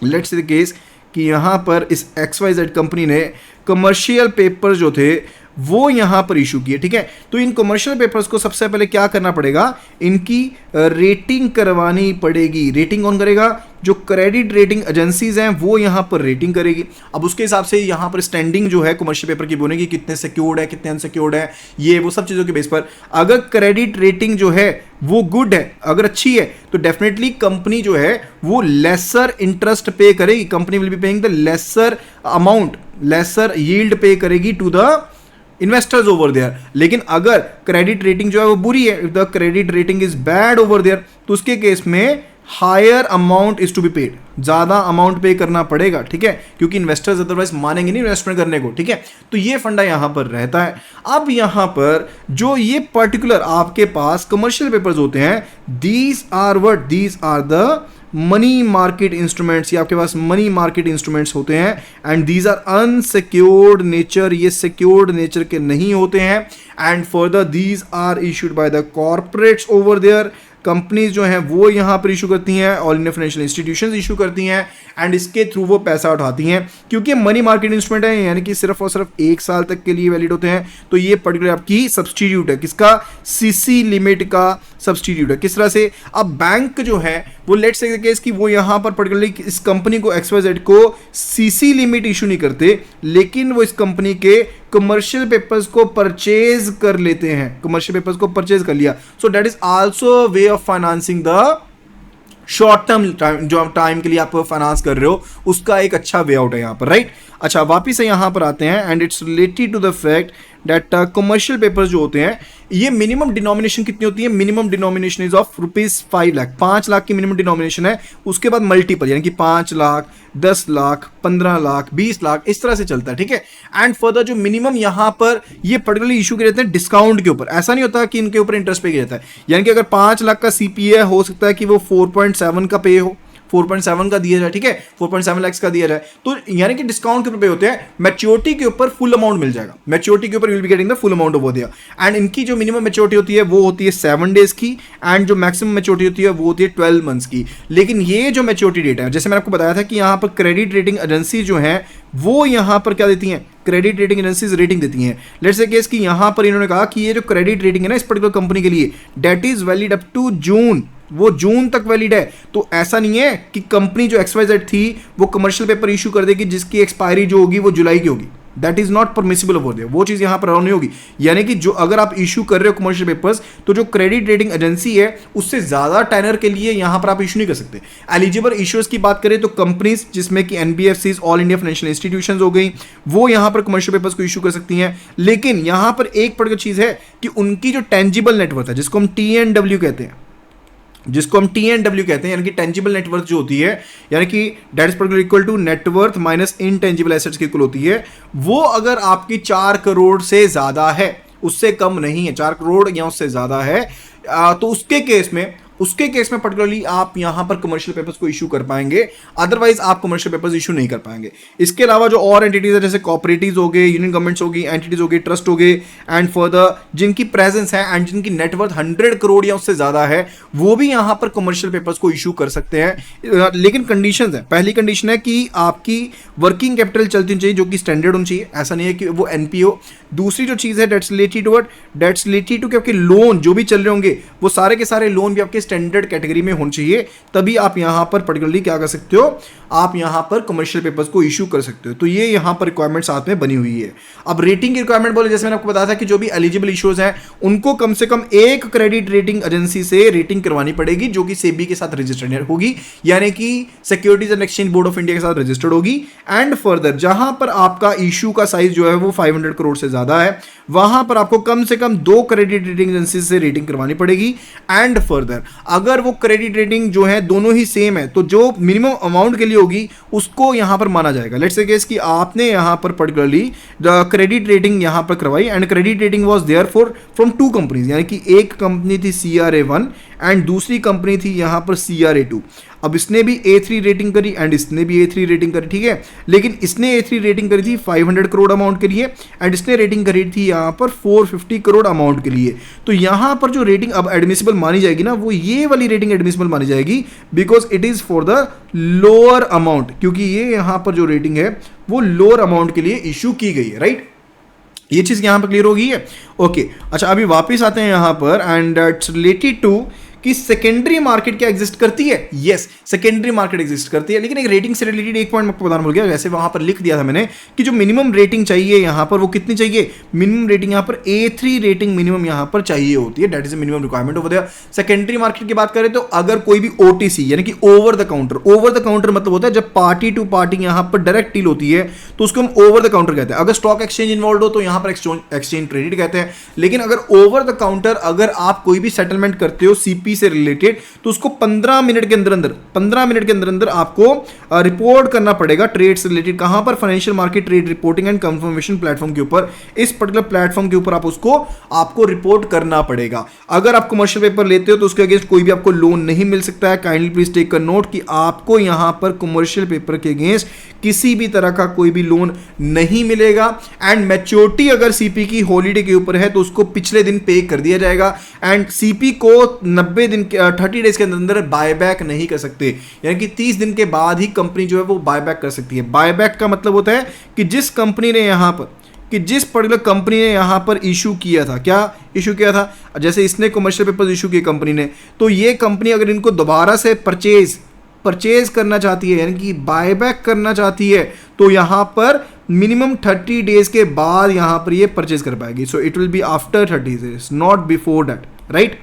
लेट्स से केस कि यहां पर इस XYZ कंपनी ने कमर्शियल पेपर जो थे वो यहां पर इशू किए, ठीक है। तो इन कमर्शियल पेपर्स को सबसे पहले क्या करना पड़ेगा, इनकी रेटिंग करवानी पड़ेगी। रेटिंग कौन करेगा, जो क्रेडिट रेटिंग एजेंसीज हैं वो यहां पर रेटिंग करेगी। अब उसके हिसाब से यहां पर स्टैंडिंग जो है कमर्शियल पेपर की बनेगी, कितने सिक्योर्ड है, कितने अनसिक्योर्ड है, ये वो सब चीज़ों के बेस पर। अगर क्रेडिट रेटिंग जो है वो गुड है, अगर अच्छी है, तो डेफिनेटली कंपनी जो है वो लेसर इंटरेस्ट पे करेगी, company will be paying the lesser amount, lesser yield pay करेगी to the investors over there. लेकिन अगर क्रेडिट रेटिंग जो है वो बुरी है, if the credit rating is bad over there, तो उसके केस में higher amount is to be paid, ज्यादा अमाउंट पे करना पड़ेगा, ठीक है, क्योंकि इन्वेस्टर्स अदरवाइज मानेंगे नहीं इन्वेस्टमेंट करने को, ठीक है। तो ये फंडा यहां पर रहता है। अब यहां पर जो ये पर्टिकुलर आपके पास कमर्शियल पेपर्स होते हैं, these are what, these are the money market instruments, ये आपके पास मनी मार्केट इंस्ट्रूमेंट्स होते हैं। And these are unsecured nature, ये सिक्योर्ड नेचर के नहीं होते हैं। And further these are issued by the corporates over there, companies जो हैं वो यहाँ पर इशू करती हैं, all India financial institutions issue करती हैं, एंड इसके थ्रू वो पैसा उठाती हैं। क्योंकि मनी मार्केट इंस्ट्रूमेंट है, यानी कि सिर्फ और सिर्फ एक साल तक के लिए वैलिड होते हैं, तो ये पर्टिकुलर आपकी सब्सटीट्यूट है, किसका, सीसी लिमिट का सब्सटीट्यूट है। किस तरह से, अब बैंक जो है वो लेट्स से केस कि वो यहाँ पर पर्टिकुलरली इस कंपनी को XYZ को सीसी लिमिट इशू नहीं करते, लेकिन वो इस कंपनी के कमर्शियल पेपर्स को परचेज कर लेते हैं, कमर्शियल पेपर्स को परचेज कर लिया। सो that is also way of financing the short term time, जो टाइम के लिए आप फाइनेंस कर रहे हो उसका एक अच्छा वे आउट है यहाँ पर, राइट। अच्छा, वापिस से यहाँ पर आते हैं, and it's related to the fact that commercial papers जो होते हैं ये मिनिमम डिनोमिनेशन कितनी होती है, minimum denomination is of ₹5 lakh, 5 lakh की मिनिमम डिनोमिनेशन है। उसके बाद मल्टीपल यानी कि 5 लाख, 10 लाख, 15 लाख, 20 लाख, इस तरह से चलता है, ठीक है। एंड फर्दर जो मिनिमम यहाँ पर ये पर्टिकुलरली इशू किए रहते हैं डिस्काउंट के ऊपर, ऐसा नहीं होता कि इनके ऊपर इंटरेस्ट पे किया जाता है। यानी कि अगर 5 लाख का CPA हो सकता है कि वो 4.7 का पे हो, 4.7 का दिया जाए, ठीक है, 4.7 लाख का दिया जाए, तो यानी कि डिस्काउंट के ऊपर पे होते हैं। मैच्योरिटी के ऊपर फुल अमाउंट मिल जाएगा, मैच्योरिटी के ऊपर will be getting the full amount over there. And इनकी जो मिनिमम मैच्योरिटी होती है वो होती है 7 डेज की, एंड जो मैक्सिमम मैच्योरिटी होती है वो होती है 12 मंथ्स की। लेकिन ये जो मैच्योरिटी डेट है, जैसे मैंने आपको बताया था कि यहाँ पर क्रेडिट रेटिंग एजेंसी जो है वो यहाँ पर क्या देती हैं, क्रेडिट रेटिंग एजेंसीज रेटिंग देती हैं। लेट्स से केस कि यहाँ पर इन्होंने कहा कि ये जो क्रेडिट रेटिंग है ना इस पर्टिकुलर कंपनी के लिए, that is valid up to June, वो जून तक वैलिड है। तो ऐसा नहीं है कि कंपनी जो XYZ थी वो कमर्शियल पेपर इशू कर देगी जिसकी एक्सपायरी जो होगी वो जुलाई की होगी, that is not permissible over there, वो चीज यहां पर अलाउ नहीं होगी। यानी कि जो अगर आप इशू कर रहे हो कमर्शियल पेपर्स, तो जो क्रेडिट रेटिंग एजेंसी है उससे ज्यादा टेनर के लिए यहां पर आप इशू नहीं कर सकते। एलिजिबल इश्यूअर्स की बात करें तो कंपनीज जिसमें कि NBFCs, all India financial institutions हो गई, वो यहां पर कमर्शियल पेपर्स को इशू कर सकती हैं। लेकिन यहां पर एक पर्टिकुलर चीज है कि उनकी जो टेंजिबल नेटवर्थ है जिसको हम TNW कहते हैं, जिसको हम TNW कहते हैं, यानी कि टेंजिबल नेटवर्थ जो होती है, यानी कि that is particular equal to net worth minus intangible assets के इक्वल होती है, वो अगर आपकी 4 करोड़ से ज्यादा है, उससे कम नहीं है, 4 करोड़ या उससे ज्यादा है, तो उसके केस में पर्टिकुलरली आप यहां पर कमर्शियल पेपर्स को इशू कर पाएंगे, अदरवाइज आप कमर्शियल पेपर्स इशू नहीं कर पाएंगे। इसके अलावा जो और एंटिटीज है, जैसे कॉपरेटिव्स हो गए, यूनियन गवर्नमेंट्स होगी, एंटिटीज हो गई, ट्रस्ट हो गए, एंड फर्दर जिनकी प्रेजेंस है एंड जिनकी नेटवर्थ 100 करोड़ या उससे ज्यादा है, वो भी यहां पर कमर्शियल पेपर्स को इशू कर सकते हैं। लेकिन कंडीशंस है, पहली कंडीशन है कि आपकी वर्किंग कैपिटल चलती होनी चाहिए, जो कि स्टैंडर्ड होनी चाहिए, ऐसा नहीं है कि वो NPO। दूसरी जो चीज है डेट्स रिलेटेड टू कि आपके लोन जो भी चल रहे होंगे, वो सारे के सारे लोन भी आपके स्टैंडर्ड कैटेगरी में होने चाहिए, तभी आप यहां पर पर्टिकुलरली क्या कर सकते हो, आप यहां पर कमर्शियल पेपर्स को इशू कर सकते हो। तो ये यहां पर रिक्वायरमेंट साथ में बनी हुई है। अब रेटिंग की रिक्वायरमेंट बोले, जैसे मैंने आपको बताया था कि जो भी एलिजिबल इश्यूज हैं उनको कम से कम एक क्रेडिट रेटिंग एजेंसी से रेटिंग करवानी पड़ेगी, जो कि सेबी के साथ रजिस्टर्ड होगी, यानी कि securities and exchange board of India के साथ रजिस्टर्ड होगी। एंड फर्दर जहां पर आपका इशू का साइज जो है वो 500 करोड़ से ज्यादा है, वहां पर आपको कम से कम 2 क्रेडिट रेटिंग एजेंसी से रेटिंग करवानी पड़ेगी। एंड फर्दर अगर वो क्रेडिट रेटिंग जो है दोनों ही सेम है, तो जो मिनिमम अमाउंट के लिए होगी उसको यहां पर माना जाएगा। लेट्स से केस कि आपने यहां पर पर्टिकुलरली क्रेडिट रेटिंग यहां पर करवाई, and credit rating was there for from 2 companies, यानी कि एक कंपनी थी CRA1 एंड दूसरी कंपनी थी यहां पर CRA2। अब इसने भी A3 रेटिंग करी एंड इसने भी A3 रेटिंग करी, ठीक है, लेकिन इसने A3 रेटिंग करी थी 500 करोड़ अमाउंट के लिए, एंड इसने रेटिंग करी थी यहां पर 450 करोड़ अमाउंट के लिए। तो यहां पर जो रेटिंग अब एडमिसिबल मानी जाएगी ना, वो ये वाली रेटिंग एडमिसिबल मानी जाएगी, because it is for the lower amount, क्योंकि ये यहां पर जो रेटिंग है वो लोअर अमाउंट के लिए इशू की गई है, राइट। ये चीज यहां पर क्लियर हो गई है, ओके। अच्छा, अभी वापस आते हैं यहां पर, एंड इट्स रिलेटेड टू कि सेकेंडरी मार्केट क्या एग्जिस्ट करती है। यस, सेकेंडरी मार्केट एग्जिस्ट करती है, लेकिन एक रेटिंग से रिलेटेड एक पॉइंट मैं आपको बताना भूल गया। वैसे वहां पर लिख दिया था मैंने कि जो मिनिमम रेटिंग चाहिए यहां पर वो कितनी चाहिए, मिनिमम रेटिंग यहां पर A3 रेटिंग मिनिमम यहां पर चाहिए होती है, that is minimum requirement over there. Secondary market की बात करें तो अगर कोई भी OTC यानी कि ओवर द काउंटर मतलब होता है जब पार्टी टू पार्टी यहां पर डायरेक्ट डील होती है, तो उसको हम ओवर द काउंटर कहते हैं। अगर स्टॉक एक्सचेंज इन्वॉल्व हो तो यहां पर एक्सचेंज ट्रेडेड कहते हैं, लेकिन अगर ओवर द काउंटर अगर आप कोई भी सेटलमेंट करते हो CP से रिलेटेड, तो उसको 15 मिनट के अंदर आपको रिपोर्ट करना पड़ेगा ट्रेड से रिलेटेड। कहां पर, financial market trade reporting and confirmation platform के ऊपर, इस पर्टिकुलर प्लेटफॉर्म के ऊपर आपको रिपोर्ट करना पड़ेगा। अगर आप कमर्शियल पेपर लेते हो तो उसके अगेंस्ट कोई भी आपको लोन नहीं मिल सकता है। Kindly please take a note कि आपको यहां पर कमर्शियल पेपर के अगेंस्ट किसी भी तरह का कोई भी लोन नहीं मिलेगा। एंड मैच्योरिटी अगर CP की हॉलीडे के ऊपर है तो उसको पिछले दिन पे कर दिया जाएगा, एंड CP को 90 दिन 30 डेज के अंदर बायबैक नहीं कर सकते, यानी कि 30 दिन के बाद ही कंपनी जो है वो बायबैक कर सकती है। बायबैक का मतलब होता है कि जिस पर्टिकुलर कंपनी ने यहां पर इशू किया था, क्या इशू किया था, जैसे इसने कमर्शियल पेपर इशू किए कंपनी ने, तो ये कंपनी अगर इनको दोबारा से परचेज करना चाहती है, यानी कि बायबैक करना चाहती है, तो यहां पर मिनिमम 30 डेज के बाद यहां पर ये परचेज कर पाएगी। So it will be after 30 days, not before that, right.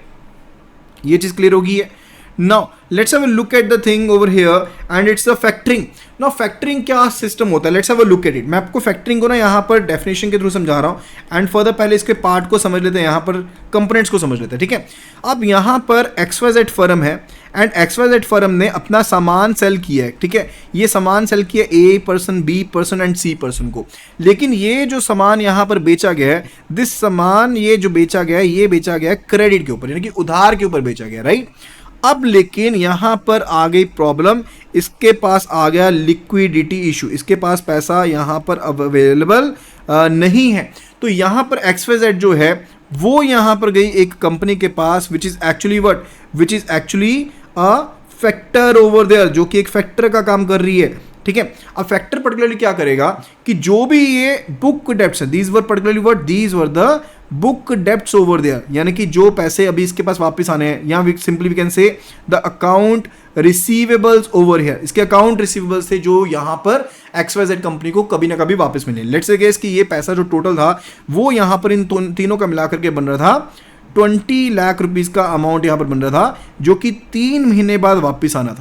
ये चीज क्लियर होगी है। Now let's have a look at the thing over here and it's the factoring. Now factoring क्या सिस्टम होता है, let's have a look at it. मैं आपको factoring को ना यहाँ पर डेफिनेशन के थ्रू समझा रहा हूँ, एंड फर्दर पहले इसके पार्ट को समझ लेते हैं, यहाँ पर कंपोनेंट्स को समझ लेते हैं, ठीक है। अब यहाँ पर XYZ फर्म है, एंड XYZ फर्म ने अपना सामान सेल किया है, ठीक है। ये सामान सेल किया A person, B person and C person को, लेकिन ये जो सामान यहाँ पर बेचा गया है, दिस सामान ये जो बेचा गया है, ये बेचा गया है क्रेडिट के ऊपर, यानी कि उधार के ऊपर बेचा गया, राइट। अब लेकिन यहां पर आ गई प्रॉब्लम, इसके पास आ गया लिक्विडिटी इशू, इसके पास पैसा यहां पर अवेलेबल नहीं है। तो यहां पर XYZ जो है वो यहां पर गई एक कंपनी के पास, which is actually a factor over there, जो कि एक फैक्टर का काम कर रही है, ठीक है। अब फैक्टर पर्टिकुलरली क्या करेगा कि जो भी ये बुक डेब्ट्स है, these were the book debts over there, यानी कि जो पैसे अभी इसके पास वापस आने हैं, या simply we can say the account receivables over here, इसके अकाउंट रिसीवेबल्स थे जो यहां पर XYZ कंपनी को कभी ना कभी वापस मिले। लेट्स से गेस कि ये पैसा जो टोटल था वो यहां पर इन तीनों का मिलाकर के बन रहा था 20 लाख रुपीस का अमाउंट यहां पर बन रहा था, जो कि 3 महीने बाद वापस आना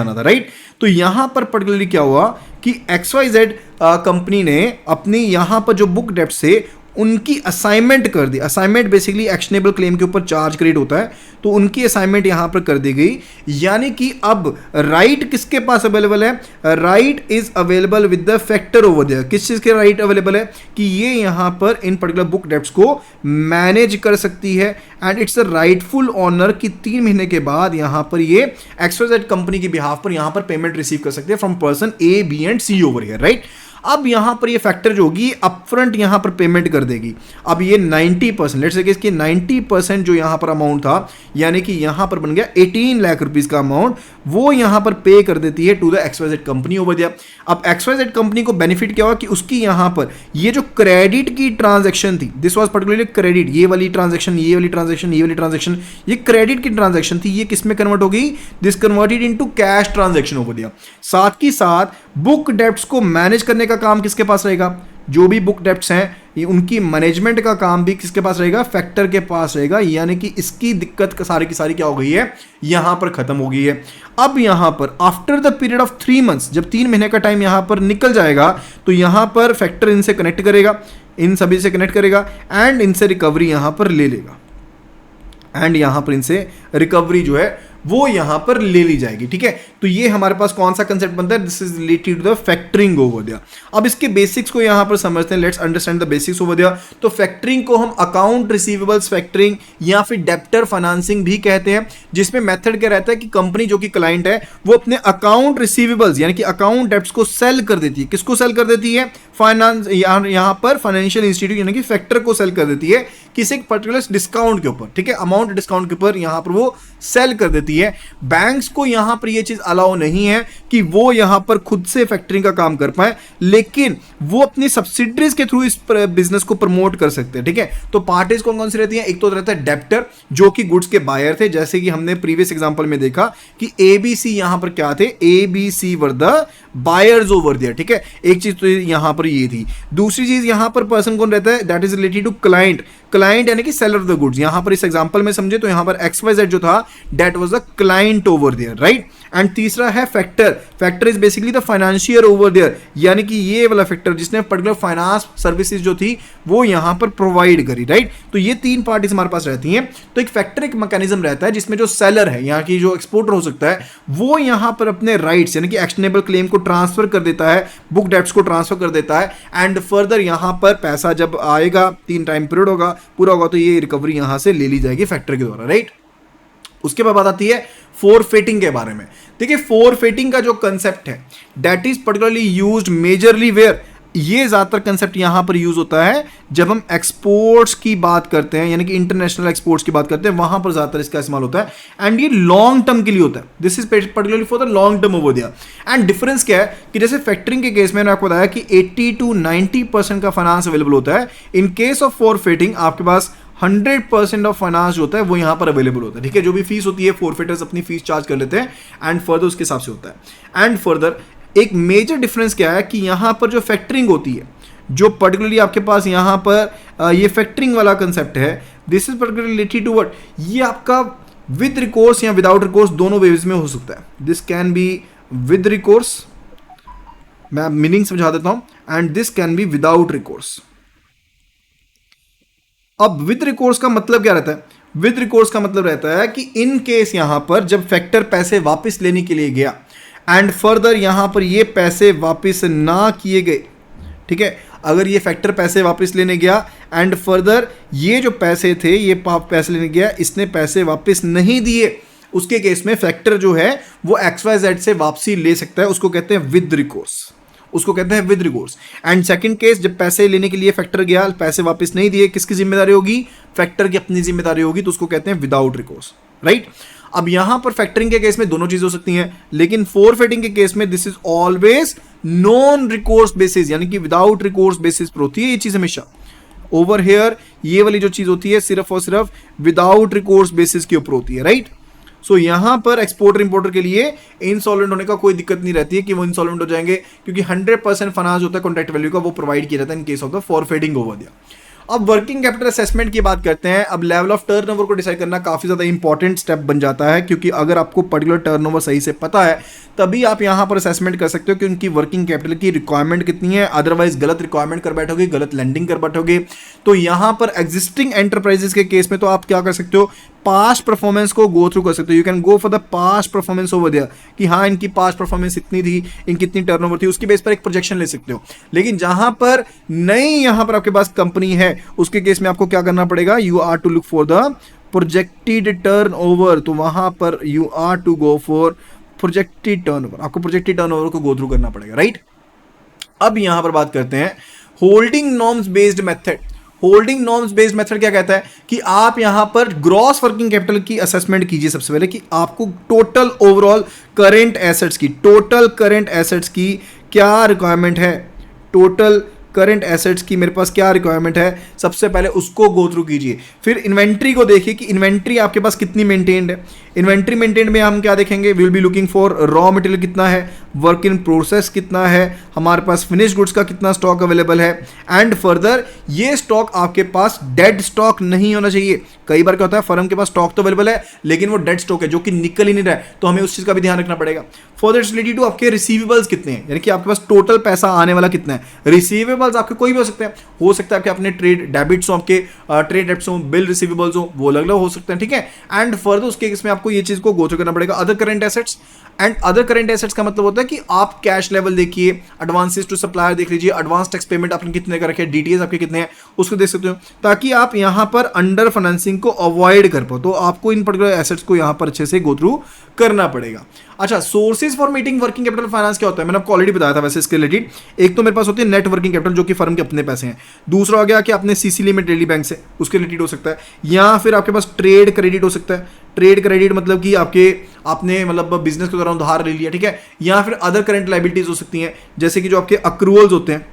था, राइट। तो यहां पर पर्टिकुलरली क्या हुआ कि XYZ कंपनी ने अपनी यहां पर जो बुक डेब्ट से उनकी असाइनमेंट कर दी। असाइनमेंट बेसिकली एक्शनेबल क्लेम के ऊपर चार्ज क्रिएट होता है, तो उनकी असाइनमेंट यहां पर कर दी गई। यानी कि अब राइट किसके पास अवेलेबल है? Right is available with the factor over there. किस चीज के राइट अवेलेबल है? कि ये यहां पर इन पर्टिकुलर बुक डेब्ट्स को मैनेज कर सकती है and it's a rightful owner कि 3 महीने के बाद यहां पर ये XYZ कंपनी की बिहाफ पर यहां पर पेमेंट रिसीव कर सकते हैं from person A, B and C over here, right. अब यहां पर ये फैक्टर जो होगी अपफ्रंट यहां पर पेमेंट कर देगी। अब ये 90%, लेट्स से इसकी 90% जो यहां पर अमाउंट था, यानी कि यहां पर बन गया 18 लाख रुपीस का अमाउंट, वो यहां पर पे कर देती है to the XYZ company over there. अब XYZ कंपनी को बेनिफिट क्या हुआ कि उसकी यहां पर ये जो क्रेडिट की ट्रांजैक्शन थी, दिस वाज पर्टिकुलरली क्रेडिट, ये वाली ट्रांजैक्शन, ये वाली ट्रांजैक्शन, ये वाली ट्रांजैक्शन, ये क्रेडिट की ट्रांजैक्शन थी, ये किस में कन्वर्ट हो गई? This converted into cash transaction over दिया। साथ ही साथ बुक डेब्ट्स को मैनेज करने का काम किसके पास रहेगा? जो भी बुक डेब्ट्स हैं ये उनकी मैनेजमेंट का काम भी किसके पास रहेगा? फैक्टर के पास रहेगा। यानी कि इसकी दिक्कत सारी की सारी क्या हो गई है? यहां पर खत्म हो गई है। अब यहां पर after the period of 3 months, जब 3 महीने का टाइम यहां पर निकल जाएगा, तो यहां पर फैक्टर इनसे कनेक्ट करेगा, इन सभी से कनेक्ट करेगा एंड इनसे रिकवरी यहां पर ले लेगा एंड यहां पर इनसे रिकवरी जो है वो यहां पर ले ली जाएगी, ठीक है। तो ये हमारे पास कौन सा कंसेप्ट बनता है? This is related to the factoring over there. अब इसके बेसिक्स को यहां पर समझते हैं, let's understand the basics over दिया। तो फैक्टरिंग को हम अकाउंट रिसीवेबल्स फैक्टरिंग या फिर डेप्टर फाइनेंसिंग भी कहते हैं, जिसमें मेथड क्या रहता है कि कंपनी जो कि क्लाइंट है वो अपने अकाउंट रिसीवेबल्स यानी कि अकाउंट डेब्ट्स को सेल कर देती है। किसको सेल कर देती है? फाइनेंस, यहां पर फाइनेंशियल इंस्टीट्यूट यानी कि फैक्टर को सेल कर देती है किसी पर्टिकुलर डिस्काउंट के ऊपर, ठीक है, अमाउंट डिस्काउंट के ऊपर यहां पर वो सेल कर देती है। बैंक्स को यहां पर ये चीज अलाउ नहीं है कि वो यहां पर खुद से फैक्टरिंग का काम कर पाए, लेकिन वो अपनी सब्सिडरीज के थ्रू इस बिजनेस को प्रमोट कर सकते हैं, ठीक है। तो पार्टीज कौन कौन सी रहती हैं? एक तो रहता है डेप्टर जो कि गुड्स के बायर थे, जैसे कि हमने प्रीवियस एग्जांपल में देखा कि ABC यहां पर क्या थे? ABC were the buyers over there, ठीक है। एक चीज तो यहां पर ये थी। दूसरी चीज यहां पर पर्सन कौन रहता है? That is related to client. Client यानी कि सेलर ऑफ द गुड्स। यहां पर इस एग्जांपल में समझे तो यहां पर XYZ जो था that was the client over there, right. And तीसरा है factor. Factor is basically the financier over there, यानी कि ये वाला फैक्टर जिसने पर्टिकुलर फाइनेंस सर्विसेज जो थी वो यहां पर प्रोवाइड करी, राइट। तो ये 3 पार्टीज हमारे पास रहती हैं। तो एक फैक्टर एक मैकेनिज्म रहता है जिसमें जो सेलर है, यहाँ की जो एक्सपोर्टर हो सकता है, वो यहां पर अपने राइट्स यानी कि एक्शनेबल क्लेम को ट्रांसफर कर देता है, बुक डेब्ट्स को ट्रांसफर कर देता है एंड फर्दर यहां पर पैसा जब आएगा, 3 टाइम पीरियड होगा, पूरा होगा, तो ये रिकवरी यहां से ले ली जाएगी फैक्टर के द्वारा, राइट। उसके बाद बात आती है फोरफेटिंग के बारे में। देखिए फोरफेटिंग का जो कंसेप्ट है that is particularly used majorly where, ये ज्यादातर कंसेप्ट यहां पर यूज होता है जब हम एक्सपोर्ट्स की बात करते हैं, यानी कि इंटरनेशनल एक्सपोर्ट्स की बात करते हैं, वहां पर ज्यादातर इसका इस्तेमाल होता है एंड ये लॉन्ग टर्म के लिए होता है। This is particularly for the long term over there. And difference क्या है कि जैसे फैक्टरिंग के केस में मैंने आपको बताया कि 80 to 90% का फाइनेंस अवेलेबल होता है। इन केस ऑफ फोरफेटिंग आपके पास 100% ऑफ फाइनेंस जो होता है वो यहां पर अवेलेबल होता है, ठीक है। जो भी फीस होती है फोरफेटर्स अपनी फीस चार्ज कर लेते हैं एंड फर्दर उसके हिसाब से होता है। एंड फर्दर एक मेजर डिफरेंस क्या है कि यहां पर जो फैक्टरिंग होती है, जो पर्टिकुलरली आपके पास यहां पर ये फैक्टरिंग वाला कंसेप्ट है, this is particularly related to what, ये आपका विद रिकोर्स या विदाउट रिकोर्स दोनों वेज में हो सकता है। This can be with recourse, मैं मीनिंग समझा देता हूं, and this can be without recourse. अब विद रिकोर्स का मतलब क्या रहता है? विद रिकोर्स का मतलब रहता है कि इन केस यहां पर जब फैक्टर पैसे वापस लेने के लिए गया एंड फर्दर यहां पर ये पैसे वापस ना किए गए, ठीक है, अगर ये फैक्टर पैसे वापस लेने गया एंड फर्दर ये जो पैसे थे ये पैसे लेने गया, इसने पैसे वापस नहीं दिए, उसके केस में फैक्टर जो है वो XYZ से वापसी ले सकता है, उसको कहते हैं विद रिकोर्स, उसको कहते हैं with recourse. And second case जब पैसे लेने के लिए फैक्टर गया, पैसे वापस नहीं दिए, किसकी जिम्मेदारी होगी? फैक्टर की अपनी जिम्मेदारी होगी, तो उसको कहते हैं विदाउट रिकोर्स, राइट। अब यहां पर फैक्टरिंग के केस में दोनों चीजें हो सकती हैं, लेकिन फोरफेटिंग के केस में this is always non recourse basis, यानी कि विदाउट रिकोर्स बेसिस पर होती है ये चीज हमेशा। ओवर हियर ये वाली जो चीज होती है सिर्फ और सिर्फ विदाउट रिकोर्स बेसिस के ऊपर होती है, राइट। सो यहां पर एक्सपोर्टर इंपोर्टर के लिए इंसॉल्वेंट होने का कोई दिक्कत नहीं रहती है कि वो इंसॉल्वेंट हो जाएंगे, क्योंकि 100% फाइनेंस होता है कॉन्ट्रैक्ट वैल्यू का, वो प्रोवाइड किया जाता है in case of the forfaiting over there. अब वर्किंग कैपिटल असेसमेंट की बात करते हैं। अब लेवल ऑफ टर्नओवर को डिसाइड करना काफ़ी ज़्यादा इंपॉर्टेंट स्टेप बन जाता है, क्योंकि अगर आपको पर्टिकुलर टर्नओवर सही से पता है तभी आप यहाँ पर असेसमेंट कर सकते हो कि उनकी वर्किंग कैपिटल की रिक्वायरमेंट कितनी है। अदरवाइज गलत रिक्वायरमेंट कर बैठोगे, गलत लैंडिंग कर बैठोगे। तो यहाँ पर एग्जिस्टिंग एंटरप्राइजेस के केस में तो आप क्या कर सकते हो, पास्ट परफॉर्मेंस को गो थ्रू कर सकते हो। You can go for the past performance over there कि हाँ इनकी पास्ट परफॉर्मेंस इतनी थी, इनकी इतनी टर्नओवर थी, उसकी बेस पर एक प्रोजेक्शन ले सकते हो। लेकिन जहां पर नई यहाँ पर आपके पास कंपनी है उसके केस में आपको क्या करना पड़ेगा, you are to look for the projected turnover. तो वहां पर you are to go for projected turnover, आपको प्रोजेक्टेड टर्नओवर को गो थ्रू करना पड़ेगा, राइट। अब यहां पर बात करते हैं holding norms based method. Holding norms based method क्या कहता है कि आप यहां पर ग्रॉस वर्किंग कैपिटल की असेसमेंट कीजिए सबसे पहले, कि आपको टोटल ओवरऑल करंट एसेट्स की, टोटल करंट एसेट्स की क्या रिक्वायरमेंट है, टोटल करंट एसेट्स की मेरे पास क्या रिक्वायरमेंट है, सबसे पहले उसको गो थ्रू कीजिए। फिर इन्वेंट्री को देखिए कि इन्वेंट्री आपके पास कितनी मेंटेन्ड है। इन्वेंट्री मेंटेन्ड में हम क्या देखेंगे, will be looking for raw material कितना है, वर्क इन प्रोसेस कितना है, हमारे पास फिनिश गुड्स का कितना स्टॉक अवेलेबल है, एंड फर्दर ये स्टॉक आपके पास डेड स्टॉक नहीं होना चाहिए। कई बार क्या होता है, फर्म के पास स्टॉक तो अवेलेबल है लेकिन वो डेड स्टॉक है जो कि निकल ही नहीं रहा है, तो हमें उस चीज़ का भी ध्यान रखना पड़ेगा। फर्दर इट्स रिलेटेड टू आपके रिसीवेबल्स कितने हैं, यानी कि आपके पास टोटल पैसा आने वाला कितना है। रिसीवेबल्स आपके कोई भी हो सकता है आपके अपने ट्रेड डेबिट्स हो, आपके ट्रेड डेब्ट्स हो, बिल रिसीवेबल्स हो, वो अलग अलग हो सकते हैं, ठीक है। एंड फर्दर उसके केस में आपको ये चीज को गो थ्रू करना पड़ेगा। Other current assets, and other current assets का मतलब होता है कि आप कैश लेवल देखिए, एडवांसेस टू सप्लायर देख लीजिए, एडवांस टैक्स पेमेंट आपने कितने का रखे, डीटीएस आपके कितने हैं उसको देख सकते हो, ताकि आप यहां पर अंडर फाइनेंसिंग को अवॉइड कर पाओ। तो आपको इन पर्टिकुलर एसेट्स को यहां पर अच्छे से गो थ्रू करना पड़ेगा। अच्छा, sources for meeting working capital finance क्या होता है, मैंने आपको ऑलरेडी बताया था वैसे इसके रिलेटेड। एक तो मेरे पास होती है नेट वर्किंग कैपिटल जो कि फर्म के अपने पैसे हैं, दूसरा हो गया कि अपने सीसी लिमिट डेली बैंक से उसके रिलेटेड हो सकता है, या फिर आपके पास ट्रेड क्रेडिट हो सकता है। ट्रेड क्रेडिट मतलब कि आपने मतलब बिजनेस के दौरान उधार ले लिया, ठीक है, या फिर अदर करंट लायबिलिटीज हो सकती हैं, जैसे कि जो आपके अक्रूवल्स होते हैं,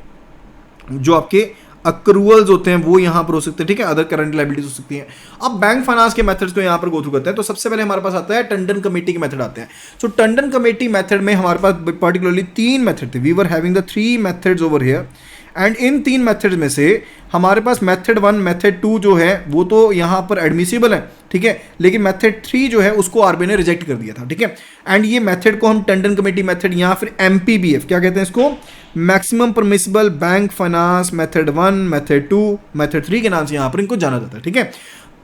जो आपके अक्रूवल्स होते हैं वो यहां पर हो सकते हैं, ठीक है, अदर करंट लायबिलिटीज हो सकती हैं। अब बैंक फाइनेंस के मेथड्स को यहां पर गो थ्रू करते हैं। तो सबसे पहले हमारे पास आता है टंडन कमेटी के मेथड आते हैं। सो टंडन कमेटी मेथड में हमारे पास पर्टिकुलरली 3 मेथड थे। We were having the 3 methods over here, and इन 3 मेथड्स में से हमारे पास मेथड 1 मेथड 2 जो है वो तो यहाँ पर एडमिसिबल है, ठीक है, लेकिन मेथड 3 जो है उसको आरबीआई ने रिजेक्ट कर दिया था, ठीक है। एंड ये मेथड को हम टंडन कमेटी मेथड या फिर एमपीबीएफ क्या कहते हैं इसको, maximum permissible bank finance method 1, method 2, method 3 के नाम से यहाँ पर इनको जाना जाता है, ठीक है।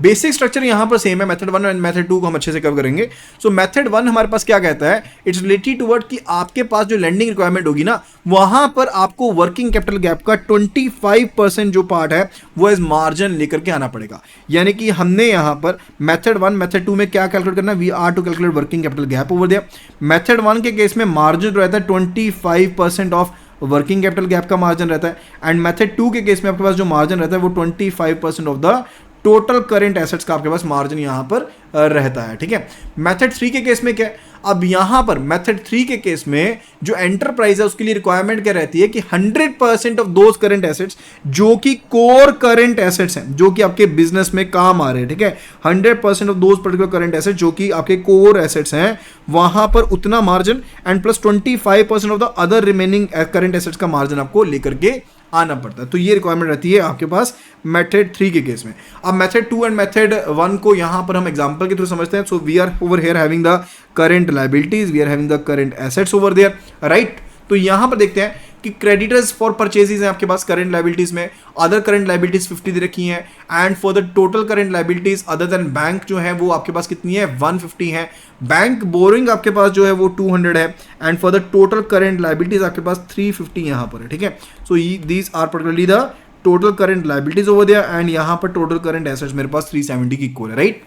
बेसिक स्ट्रक्चर यहां पर सेम है, मेथड 1 एंड मेथड 2 को हम अच्छे से कवर करेंगे। सो मेथड 1 हमारे पास क्या कहता है, इट्स रिलेटेड टुवर्ड कि आपके पास जो लैंडिंग रिक्वायरमेंट होगी ना, वहां पर आपको वर्किंग कैपिटल गैप का 25% जो पार्ट है वो एज मार्जिन लेकर के आना पड़ेगा। यानी कि हमने यहां पर मेथड 1 मेथड 2 में क्या कैलकुलेट करना है, we are to calculate working capital gap over there. Method 1 के केस में मार्जिन रहता है 25% ऑफ वर्किंग कैपिटल गैप का मार्जिन रहता है, एंड मेथड 2 के केस में आपके पास जो मार्जिन रहता है वो 25% of the total current assets का आपके पास मार्जिन यहां पर रहता है, ठीक है। मेथड 3 के केस में क्या है, अब यहां पर मेथड 3 के केस में जो एंटरप्राइज है उसके लिए रिक्वायरमेंट क्या रहती है कि 100% ऑफ दोज करंट एसेट्स जो कि कोर करंट एसेट्स हैं, जो कि आपके बिजनेस में काम आ रहे हैं, ठीक है, 100% of those particular current assets जो कि आपके कोर एसेट्स हैं वहां पर उतना margin, and plus 25% of the other remaining current assets का मार्जिन आपको लेकर के आना पड़ता है। तो ये रिक्वायरमेंट रहती है आपके पास मेथड 3 के केस में। अब मेथड 2 एंड मेथड 1 को यहां पर हम एग्जांपल के थ्रू समझते हैं। So we are over here having the current liabilities, we are having the current assets over there, right. तो यहां पर देखते हैं कि क्रेडिटर्स फॉर परचेजेस हैं आपके पास करंट लायबिलिटीज में, अदर करंट लायबिलिटीज 50 दे रखी हैं, and for the total current liabilities other than bank जो है वो आपके पास कितनी है, 150 है। बैंक बोरिंग आपके पास जो है वो 200 है, and for the total current liabilities आपके पास 350 यहाँ पर है, ठीक है। So these are particularly the total current liabilities over there, and यहाँ पर टोटल करंट एसेट्स मेरे पास 370 की इक्वल है, राइट।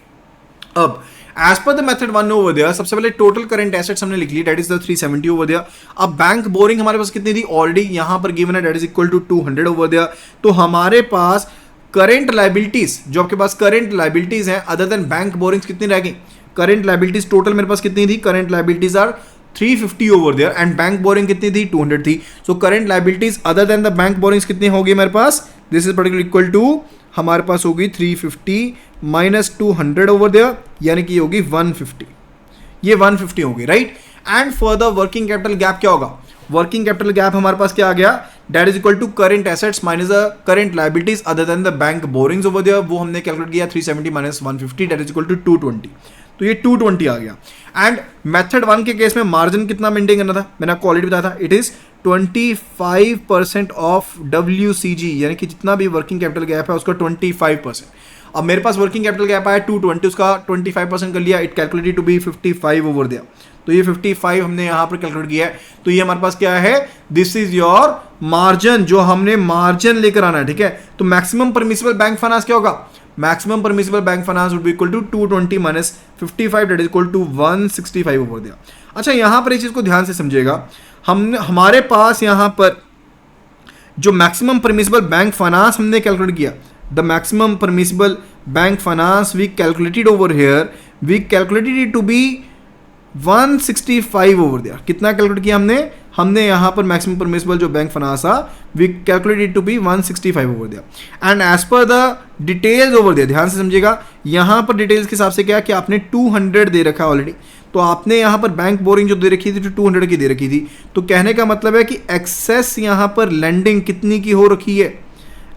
अब as per the method 1 over there, सबसे पहले टोटल करंट एसेट्स हमने लिख ली, that is the 370 over there. अब बैंक बोरिंग हमारे पास कितनी थी, ऑलरेडी यहां पर गिवन है, that is equal to 200 over there. तो हमारे पास करंट लायबिलिटीज, जो आपके पास करंट लायबिलिटीज हैं अदर देन बैंक बोरिंग्स कितनी रह गई, करंट लायबिलिटीज टोटल मेरे पास कितनी थी, current liabilities are 350 over there, and bank borrowing कितनी थी, 200 थी। So current liabilities other than the bank borrowings कितनी होगी मेरे पास, this is particular equal to हमारे पास होगी 350 माइनस 200 ओवर देयर, यानी कि होगी 150, ये 150 होगी, right. And further working capital gap क्या होगा, वर्किंग कैपिटल गैप हमारे पास क्या आ गया, that is equal to current assets minus the current liabilities other than the bank borrowings over there, वो हमने कैलकुलेट किया 370 minus 150 that is equal to 220। तो ये 220 आ गया। एंड मेथड 1 के केस में मार्जिन कितना मेंटेन करना था, मैंने आपको ऑलरेडी बताया था, इट इज 25% ऑफ WCG, यानी कि जितना भी वर्किंग कैपिटल गैप है उसका 25%। अब मेरे पास वर्किंग कैपिटल गैप आया 220, उसका 25% कर लिया, it calculated to be 55 over दिया। तो ये 55 हमने यहां पर कैलकुलेट किया है। तो ये हमारे पास क्या है, दिस इज योर मार्जिन, जो हमने मार्जिन लेकर आना है, ठीक है। तो मैक्सिमम परमिसिबल बैंक फाइनेंस क्या होगा, maximum permissible bank finance would be equal to 220 minus 55 that is equal to 165 over there. अच्छा, यहां पर इस चीज को ध्यान से समझिएगा, हमारे पास यहां पर जो मैक्सिमम परमिसिबल बैंक फाइनेंस हमने कैलकुलेट किया, the maximum permissible bank finance we calculated over here, we calculated it to be 165 over there. कितना कैलकुलेट किया हमने यहां पर मैक्सिमम परमिसिबल जो बैंक फाइनेंस था, we calculated to be 165 over there. And as per the details over there, ध्यान से समझिएगा, यहां पर डिटेल्स के हिसाब से क्या कि आपने 200 दे रखा है ऑलरेडी, तो आपने यहां पर बैंक बोरिंग जो दे रखी थी तो 200 की दे रखी थी। तो कहने का मतलब है कि एक्सेस यहां पर लेंडिंग कितनी की हो रखी है,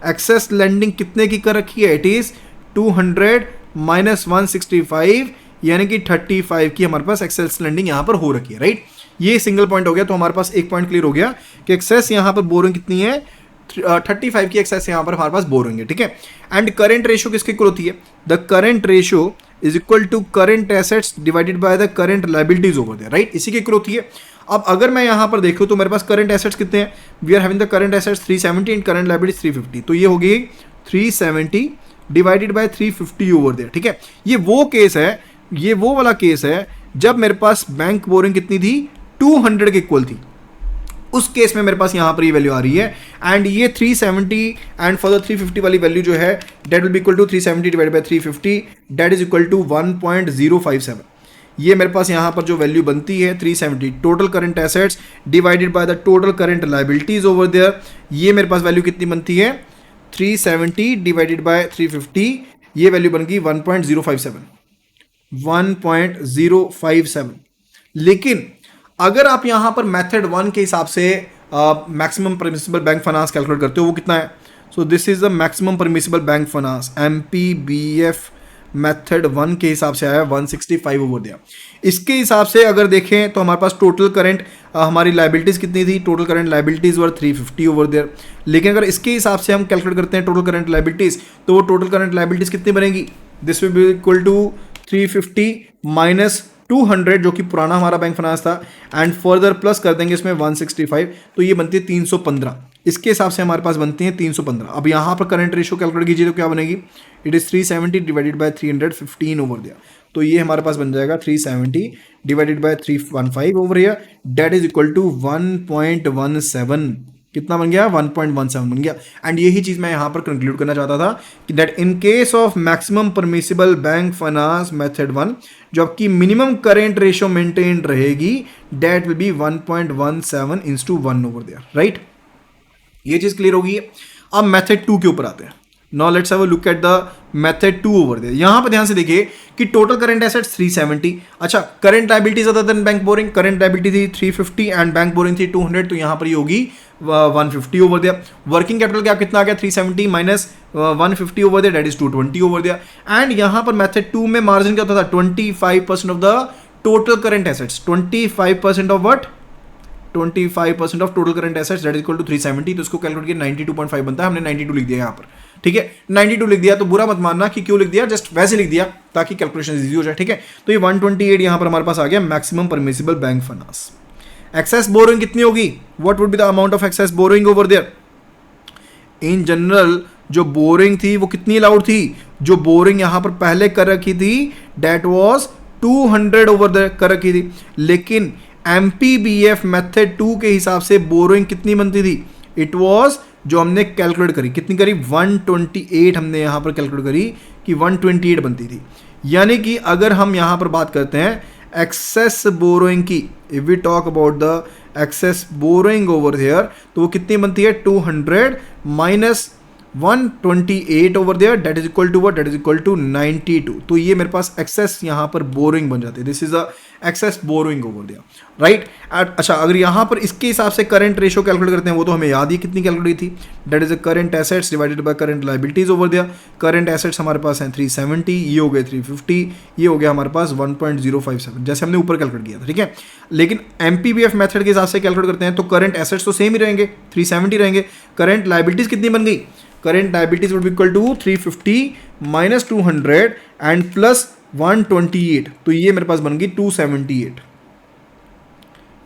एक्सेस लेंडिंग कितने की कर रखी है, इट इज 200 माइनस 165, यानी कि 35 की हमारे पास एक्सेस लेंडिंग यहां पर हो रखी है, राइट। ये सिंगल पॉइंट हो गया। तो हमारे पास एक पॉइंट क्लियर हो गया कि एक्सेस यहां पर बोरिंग कितनी है, 35 की एक्सेस यहां पर हमारे पास बोरिंग है, ठीक है। एंड करंट रेशियो किसकी इक्वल होती है, the current ratio is equal to current assets divided by the current liabilities over there, right, इसी की इक्वल होती है। अब अगर मैं यहां पर देखूं तो मेरे पास करंट एसेट्स कितने हैं, we are having the current assets 370 and current liabilities 350, तो ये होगी 370 डिवाइडेड बाय 350 ओवर देयर, ठीक है। ये वो केस है, ये वो वाला केस है जब मेरे पास बैंक बोरिंग कितनी थी, 200 के इक्वल थी। उस केस में मेरे पास यहां पर ये वैल्यू आ रही है। एंड ये 370 एंड फॉर द 350 वाली वैल्यू जो है that will be equal to 370 divided by 350 that is equal to 1.057। ये मेरे पास यहां पर जो वैल्यू बनती है 370 total current assets divided by the total current liabilities over there, ये मेरे पास वैल्यू कितनी बनती है, 370 डिवाइडेड बाय 350, ये वैल्यू बन गई 1.057। लेकिन अगर आप यहां पर मेथड 1 के हिसाब से maximum permissible bank finance calculate करते हो, वो कितना है, so this is the maximum permissible bank finance MPBF method 1 के हिसाब से आया 165 ओवर दिया। इसके हिसाब से अगर देखें तो हमारे पास टोटल करंट हमारी लायबिलिटीज कितनी थी, total current liabilities were 350 over there. लेकिन अगर इसके हिसाब से हम कैलकुलेट करते हैं टोटल करंट लायबिलिटीज, तो वो टोटल करंट लायबिलिटीज कितनी बनेगी, this will be equal to 350 minus 200 जो कि पुराना हमारा बैंक फाइनेंस था, एंड फर्दर प्लस कर देंगे इसमें 165, तो ये बनती है 315। इसके हिसाब से हमारे पास बनती है 315। अब यहाँ पर करंट रेशियो कैलकुलेट कीजिए तो क्या बनेगी, it is 370 divided by 315 over दिया, तो ये हमारे पास बन जाएगा 370 divided by 315 over here that is equal to 1.17। कितना बन गया, 1.17 बन गया। एंड यही चीज मैं यहां पर कंक्लूड करना चाहता था कि that in case of maximum permissible bank finance method 1 जो आपकी मिनिमम करेंट रेशियो मेंटेन रहेगी that will be 1.17:1 over there, right. ये चीज क्लियर होगी। अब मेथड 2 के ऊपर आते हैं। Now let's have a look at the method 2 over there. यहां पर ध्यान से देखिए कि टोटल करंट एसेट्स 370, अच्छा current liabilities other than bank boring, current liability थी 350 एंड बैंक बोरिंग थी 200, तो यहां पर ये होगी 150 ओवर दिया। वर्किंग कैपिटल गैप कितना आ गया, 370 माइनस 150 ओवर दिया that is 220 over there. And यहां पर मेथड 2 में मार्जिन क्या होता था, 25% of the total current assets, 25% of what, 25% of total current assets that is equal to 370, तो इसको कैलकुलेट किया 92.5 बनता है, हमने 92 लिख दिया यहाँ पर, ठीक है। 92 लिख दिया तो बुरा मत मानना कि क्यों लिख दिया, जस्ट वैसे लिख दिया ताकि कैलकुलेशन इजी हो जाए, ठीक है। तो ये 128 यहां पर हमारे पास आ गया maximum permissible bank finance. Excess borrowing कितनी होगी, what would be the amount of excess borrowing over there. In general जो बोरिंग थी वो कितनी अलाउड थी, जो बोरिंग यहां पर पहले कर रखी थी दैट वाज 200 ओवर देयर कर रखी थी। लेकिन MPBF मेथड 2 के हिसाब से बोरोइंग कितनी बनती थी, इट वाज जो हमने कैलकुलेट करी कितनी करी, 128 हमने यहां पर कैलकुलेट करी कि 128 बनती थी। यानी कि अगर हम यहां पर बात करते हैं एक्सेस बोरोइंग की, if we talk about the excess borrowing over here, तो वो कितनी बनती है 200 minus 128 over there that is equal to what, that is equal to 92। तो ये मेरे पास एक्सेस यहां पर बोरोइंग बन जाती है, this is a excess borrowing over there. Right. अच्छा, अगर यहाँ पर इसके हिसाब से करंट रेशो कैलकुलेट करते हैं, वो तो हमें याद ही कितनी कैलकुलेट थी, that is a current assets divided by current liabilities over दिया। करंट एसेट्स हमारे पास हैं 370, ये हो गए 350, ये हो गया हमारे पास 1.057, जैसे हमने ऊपर कैलकुलेट किया था, ठीक है। लेकिन MPBF मेथड के हिसाब से कैलकुलेट करते हैं तो करंट एसेट्स तो सेम ही रहेंगे, 370 रहेंगे। करंट लाइबिलिटीज कितनी बन गई, current liabilities would be equal to 350 minus 200 and plus 128, तो ये मेरे पास बन गई 278,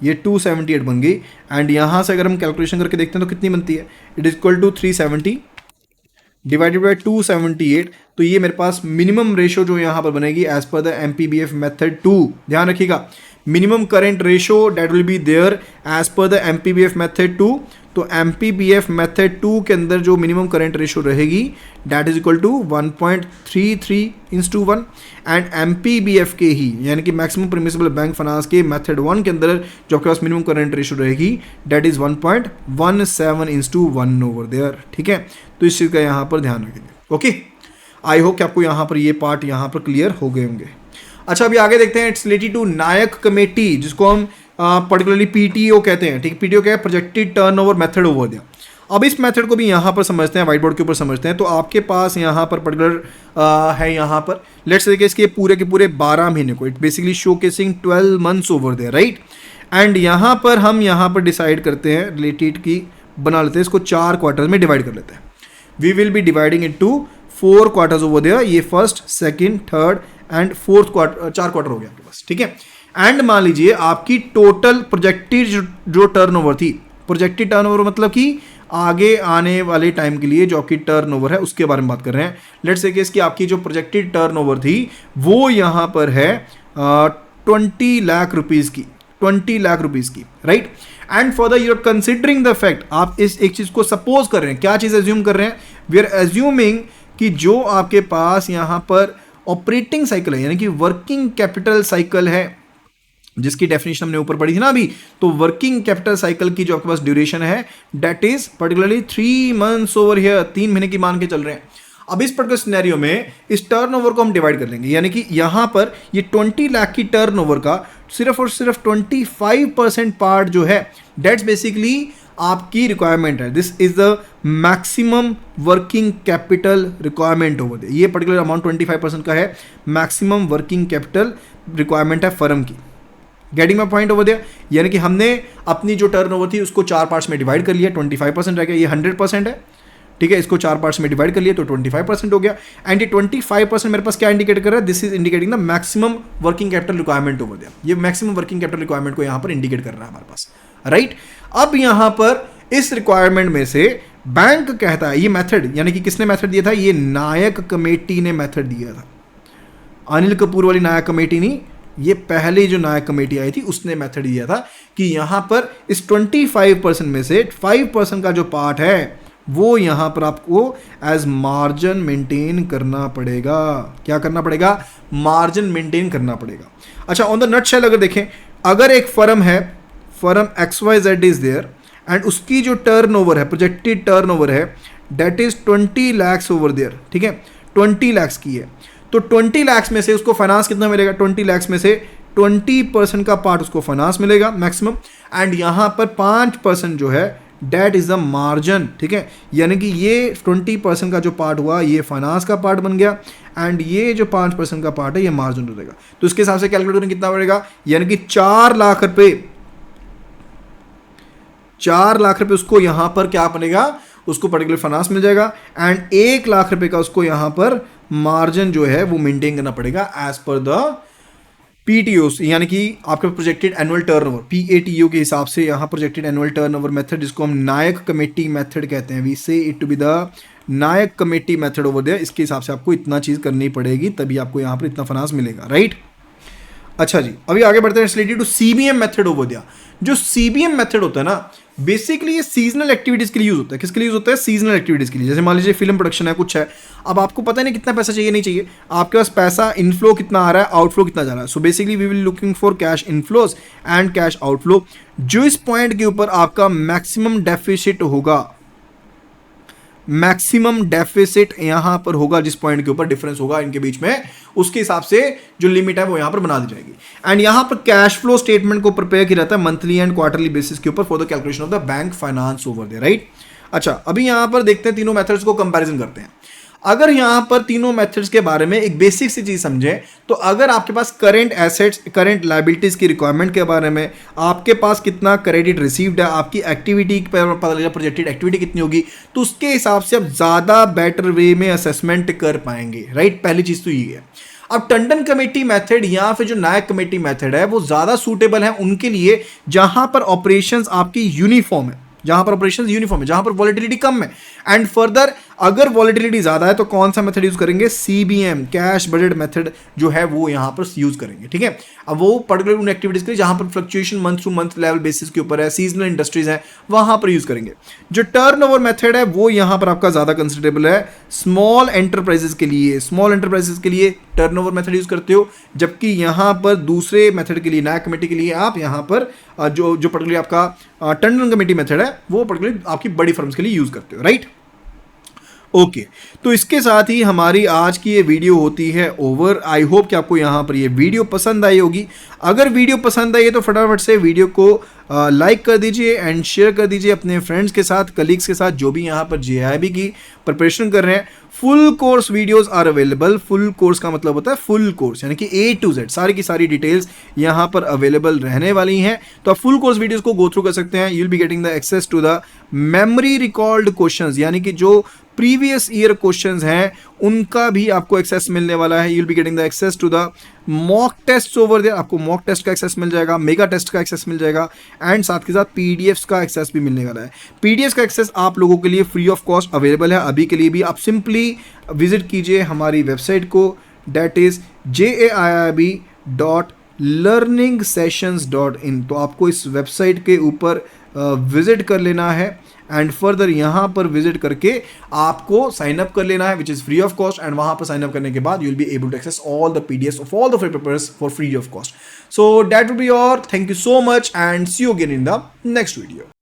ये 278 बन गई। एंड यहाँ से अगर हम कैलकुलेशन करके देखते हैं तो कितनी बनती है, it is equal to 370 divided by 278, तो ये मेरे पास मिनिमम रेशो जो यहाँ पर बनेगी as per the MPBF method 2, ध्यान रखिएगा, minimum current ratio that will be there as per the MPBF method 2। तो MPBF मेथड 2 के अंदर जो मिनिमम करेंट रेशो रहेगी that is equal to 1.33:1, and MPBF के ही यानी कि मैक्सिमम परमिसिबल बैंक फाइनेंस के मेथड 1 के अंदर जो आपके पास मिनिमम करेंट रेशो रहेगी दैट इज 1.17:1 ओवर देयर, ठीक है। तो इस चीज़ का यहाँ पर ध्यान रखेंगे। ओके, आई होप कि आपको यहाँ पर ये पार्ट यहाँ पर क्लियर हो गए होंगे। अच्छा, अभी आगे देखते हैं, it's related to Nayak committee, जिसको हम पर्टिकुलरली PTO कहते हैं, ठीक है। PTO क्या है, projected turnover method over there. अब इस मेथड को भी यहाँ पर समझते हैं, व्हाइट बोर्ड के ऊपर समझते हैं। तो आपके पास यहाँ पर पर्टिकुलर है, यहाँ पर लेट्स से देखिए इसके पूरे के पूरे 12 महीने को, it basically showcasing 12 months over there, right. And यहाँ पर हम यहाँ पर डिसाइड करते हैं रिलेटेड की, बना लेते हैं इसको 4 क्वार्टर्स में डिवाइड कर लेते हैं। We will be dividing into 4 quarters over there, ये first, second, third and fourth quarter, 4 quarter हो गया आपके पास, ठीक है। एंड मान लीजिए आपकी टोटल प्रोजेक्टेड जो टर्नओवर थी, प्रोजेक्टेड टर्नओवर मतलब कि आगे आने वाले टाइम के लिए जो आपकी टर्नओवर है उसके बारे में बात कर रहे हैं। लेट्स से कि आपकी जो प्रोजेक्टेड टर्नओवर थी वो यहाँ पर है 20 लाख रुपीज़ की, 20 लाख रुपीज़ की, right. And for the year considering the fact, आप इस एक चीज़ को सपोज कर रहे हैं, क्या चीज़ एज्यूम कर रहे हैं, वी आर एज्यूमिंग कि जो आपके पास यहाँ पर ऑपरेटिंग साइकिल है यानी कि वर्किंग कैपिटल साइकिल है, जिसकी डेफिनेशन हमने ऊपर पढ़ी थी ना अभी, तो वर्किंग कैपिटल साइकिल की जो आपके पास ड्यूरेशन है that is particularly 3 months over here, 3 महीने की मान के चल रहे हैं। अब इस पर्टिकुलर सिनेरियो में इस टर्नओवर को हम डिवाइड कर लेंगे, यानी कि यहां पर ये 20 लाख की टर्नओवर का सिर्फ और सिर्फ 25% पार्ट जो है दैट्स बेसिकली आपकी रिक्वायरमेंट है। This is the maximum working capital requirement over there, ये पर्टिकुलर अमाउंट 25% का है, मैक्सिमम वर्किंग कैपिटल रिक्वायरमेंट है फर्म की। Getting my point over there, यानी कि हमने अपनी जो टर्नओवर थी उसको 4 पार्ट्स में डिवाइड कर लिया, 25% रह गया, ये 100% है, ठीक है। इसको 4 पार्ट्स में डिवाइड कर लिया तो 25% हो गया। एंड ये 25% मेरे पास क्या इंडिकेट कर रहा है, this is indicating the maximum working capital requirement over there, ये मैक्सिमम वर्किंग कैपिटल रिक्वायरमेंट को यहाँ पर इंडिकेट कर रहा है हमारे पास, राइट। अब यहाँ पर इस रिक्वायरमेंट में से बैंक कहता है, ये मेथड यानी कि किसने मेथड दिया था, ये नायक कमेटी ने मेथड दिया था, अनिल कपूर वाली नायक कमेटी नहीं, ये पहले जो नायक कमेटी आई थी उसने मेथड दिया था कि यहाँ पर इस 25% में से 5% का जो पार्ट है वो यहाँ पर आपको एज मार्जिन मेंटेन करना पड़ेगा। क्या करना पड़ेगा, मार्जिन मेंटेन करना पड़ेगा। अच्छा, ऑन द नटशेल अगर देखें, अगर एक फर्म है, firm XYZ is there and उसकी जो टर्नओवर है, प्रोजेक्टेड टर्नओवर है that is 20 lakh over there, ठीक है, 20 लाख की है, तो 20 लाख में से उसको फाइनेंस कितना मिलेगा, 20 लाख में से 20% का पार्ट उसको फाइनेंस मिलेगा मैक्सिमम, एंड यहाँ पर 5% जो है डेट इज द मार्जिन, ठीक है। यानी कि ये 20% का जो पार्ट हुआ ये फाइनेंस का पार्ट बन गया एंड ये जो 5% का पार्ट है ये मार्जिन हो जाएगा। तो इसके हिसाब से कैलकुलेट करने कितना पड़ेगा, यानी कि 4 लाख रुपए, 4 लाख रुपए उसको यहाँ पर क्या बनेगा, उसको पर्टिकुलर फाइनेंस मिल जाएगा एंड 1 लाख रुपए का उसको यहाँ पर मार्जिन जो है वो मेंटेन करना पड़ेगा एज पर द PTO, यानी कि आपके प्रोजेक्टेड एनुअल टर्नओवर, PATO के हिसाब से यहाँ प्रोजेक्टेड एनुअल टर्नओवर मेथड, जिसको हम नायक कमेटी मेथड कहते हैं, we say it to be the Nayak committee method over there. इसके हिसाब से आपको इतना चीज़ करनी पड़ेगी तभी आपको यहाँ पर इतना फाइनेंस मिलेगा, राइट। अच्छा जी, अभी आगे बढ़ते हैं, related to CBM method over दिया। जो CBM मेथड होता है ना, बेसिकली ये सीजनल एक्टिविटीज के लिए यूज होता है। किसके लिए यूज होता है, सीजनल एक्टिविटीज के लिए। जैसे मान लीजिए फिल्म प्रोडक्शन है, कुछ है, अब आपको पता नहीं कितना पैसा चाहिए, नहीं चाहिए, आपके पास पैसा इनफ्लो कितना आ रहा है, आउटफ्लो कितना जा रहा है। So basically we will looking for cash inflows and cash outflow. जो इस पॉइंट के ऊपर आपका मैक्सिमम डेफिसिट होगा, मैक्सिमम डेफिसिट यहाँ पर होगा, जिस पॉइंट के ऊपर डिफरेंस होगा इनके बीच में, उसके हिसाब से जो लिमिट है वो यहाँ पर बना दी जाएगी। एंड यहाँ पर कैश फ्लो स्टेटमेंट को प्रिपेयर किया जाता है मंथली एंड क्वार्टरली बेसिस के ऊपर for the calculation of the bank finance over there, right. अच्छा, अभी यहाँ पर देखते हैं तीनों मेथड्स को कंपैरिजन करते हैं। अगर यहाँ पर तीनों मेथड्स के बारे में एक बेसिक सी चीज समझें, तो अगर आपके पास करंट एसेट्स, करंट लायबिलिटीज की रिक्वायरमेंट के बारे में, आपके पास कितना क्रेडिट रिसीव्ड है, आपकी एक्टिविटी पर पता लगेगा, प्रोजेक्टेड एक्टिविटी कितनी होगी, तो उसके हिसाब से आप ज़्यादा बेटर वे में असेसमेंट कर पाएंगे, राइट। पहली चीज़ तो ये है। अब टंडन कमेटी मेथड या फिर जो नायक कमेटी मेथड है वो ज़्यादा सूटेबल है उनके लिए जहां पर ऑपरेशंस आपकी यूनिफॉर्म है, जहां पर ऑपरेशंस यूनिफॉर्म है, जहां पर वॉलेटिलिटी कम है। एंड फर्दर अगर वॉलेटिलिटी ज्यादा है तो कौन सा मेथड यूज करेंगे, सीबीएम, कैश बजट मेथड जो है वो यहां पर यूज करेंगे, ठीक है। अब वो पर्टिकुलर उन एक्टिविटीज के लिए जहां पर fluctuation month two month level basis के ऊपर है, सीजनल इंडस्ट्रीज है, वहां पर यूज करेंगे। जो टर्नओवर मेथड है वो यहां पर आपका ज्यादा कंसिडरेबल है स्मॉल एंटरप्राइजेस के लिए। स्मॉल एंटरप्राइजेस के लिए टर्नओवर मेथड यूज करते हो, जबकि यहां पर दूसरे मेथड के लिए, नायक कमेटी के लिए, आप यहां पर जो पर्टिकुलर आपका टंडन कमेटी मेथड है वो पर्टिकुलर आपकी बड़ी फर्म्स के लिए यूज करते हो, राइट। ओके, तो इसके साथ ही हमारी आज की ये वीडियो होती है ओवर। आई होप कि आपको यहाँ पर ये वीडियो पसंद आई होगी। अगर वीडियो पसंद आई है तो फटाफट से वीडियो को लाइक कर दीजिए एंड शेयर कर दीजिए अपने फ्रेंड्स के साथ, कलीग्स के साथ, जो भी यहाँ पर JIB की प्रिपरेशन कर रहे हैं। Full course videos are available. Full course का मतलब होता है फुल कोर्स, यानी कि A to Z सारी की सारी डिटेल्स यहाँ पर अवेलेबल रहने वाली हैं। तो आप फुल कोर्स वीडियोस को गो थ्रू कर सकते हैं। You will be getting the access to the memory recalled questions, यानी कि जो प्रीवियस ईयर क्वेश्चंस हैं उनका भी आपको एक्सेस मिलने वाला है। You will be getting the access to the mock test over there. आपको मॉक टेस्ट का एक्सेस मिल जाएगा, मेगा टेस्ट का एक्सेस मिल जाएगा एंड साथ के साथ PDFs का एक्सेस भी मिलने वाला है। PDFs का एक्सेस आप लोगों के लिए फ्री ऑफ कॉस्ट अवेलेबल है अभी के लिए भी। आप सिंपली विजिट कीजिए हमारी वेबसाइट को, डेट इज jaiib.learningsessions.in। तो आपको इस वेबसाइट के ऊपर विजिट कर लेना है एंड फर्दर यहाँ पर विजिट करके आपको साइन अप कर लेना है, which is free of cost. And वहाँ पर साइन अप करने के बाद you will be able to access all the PDFs of all the free papers for free of cost. So that will be all. Thank you so much and see you again in the next video.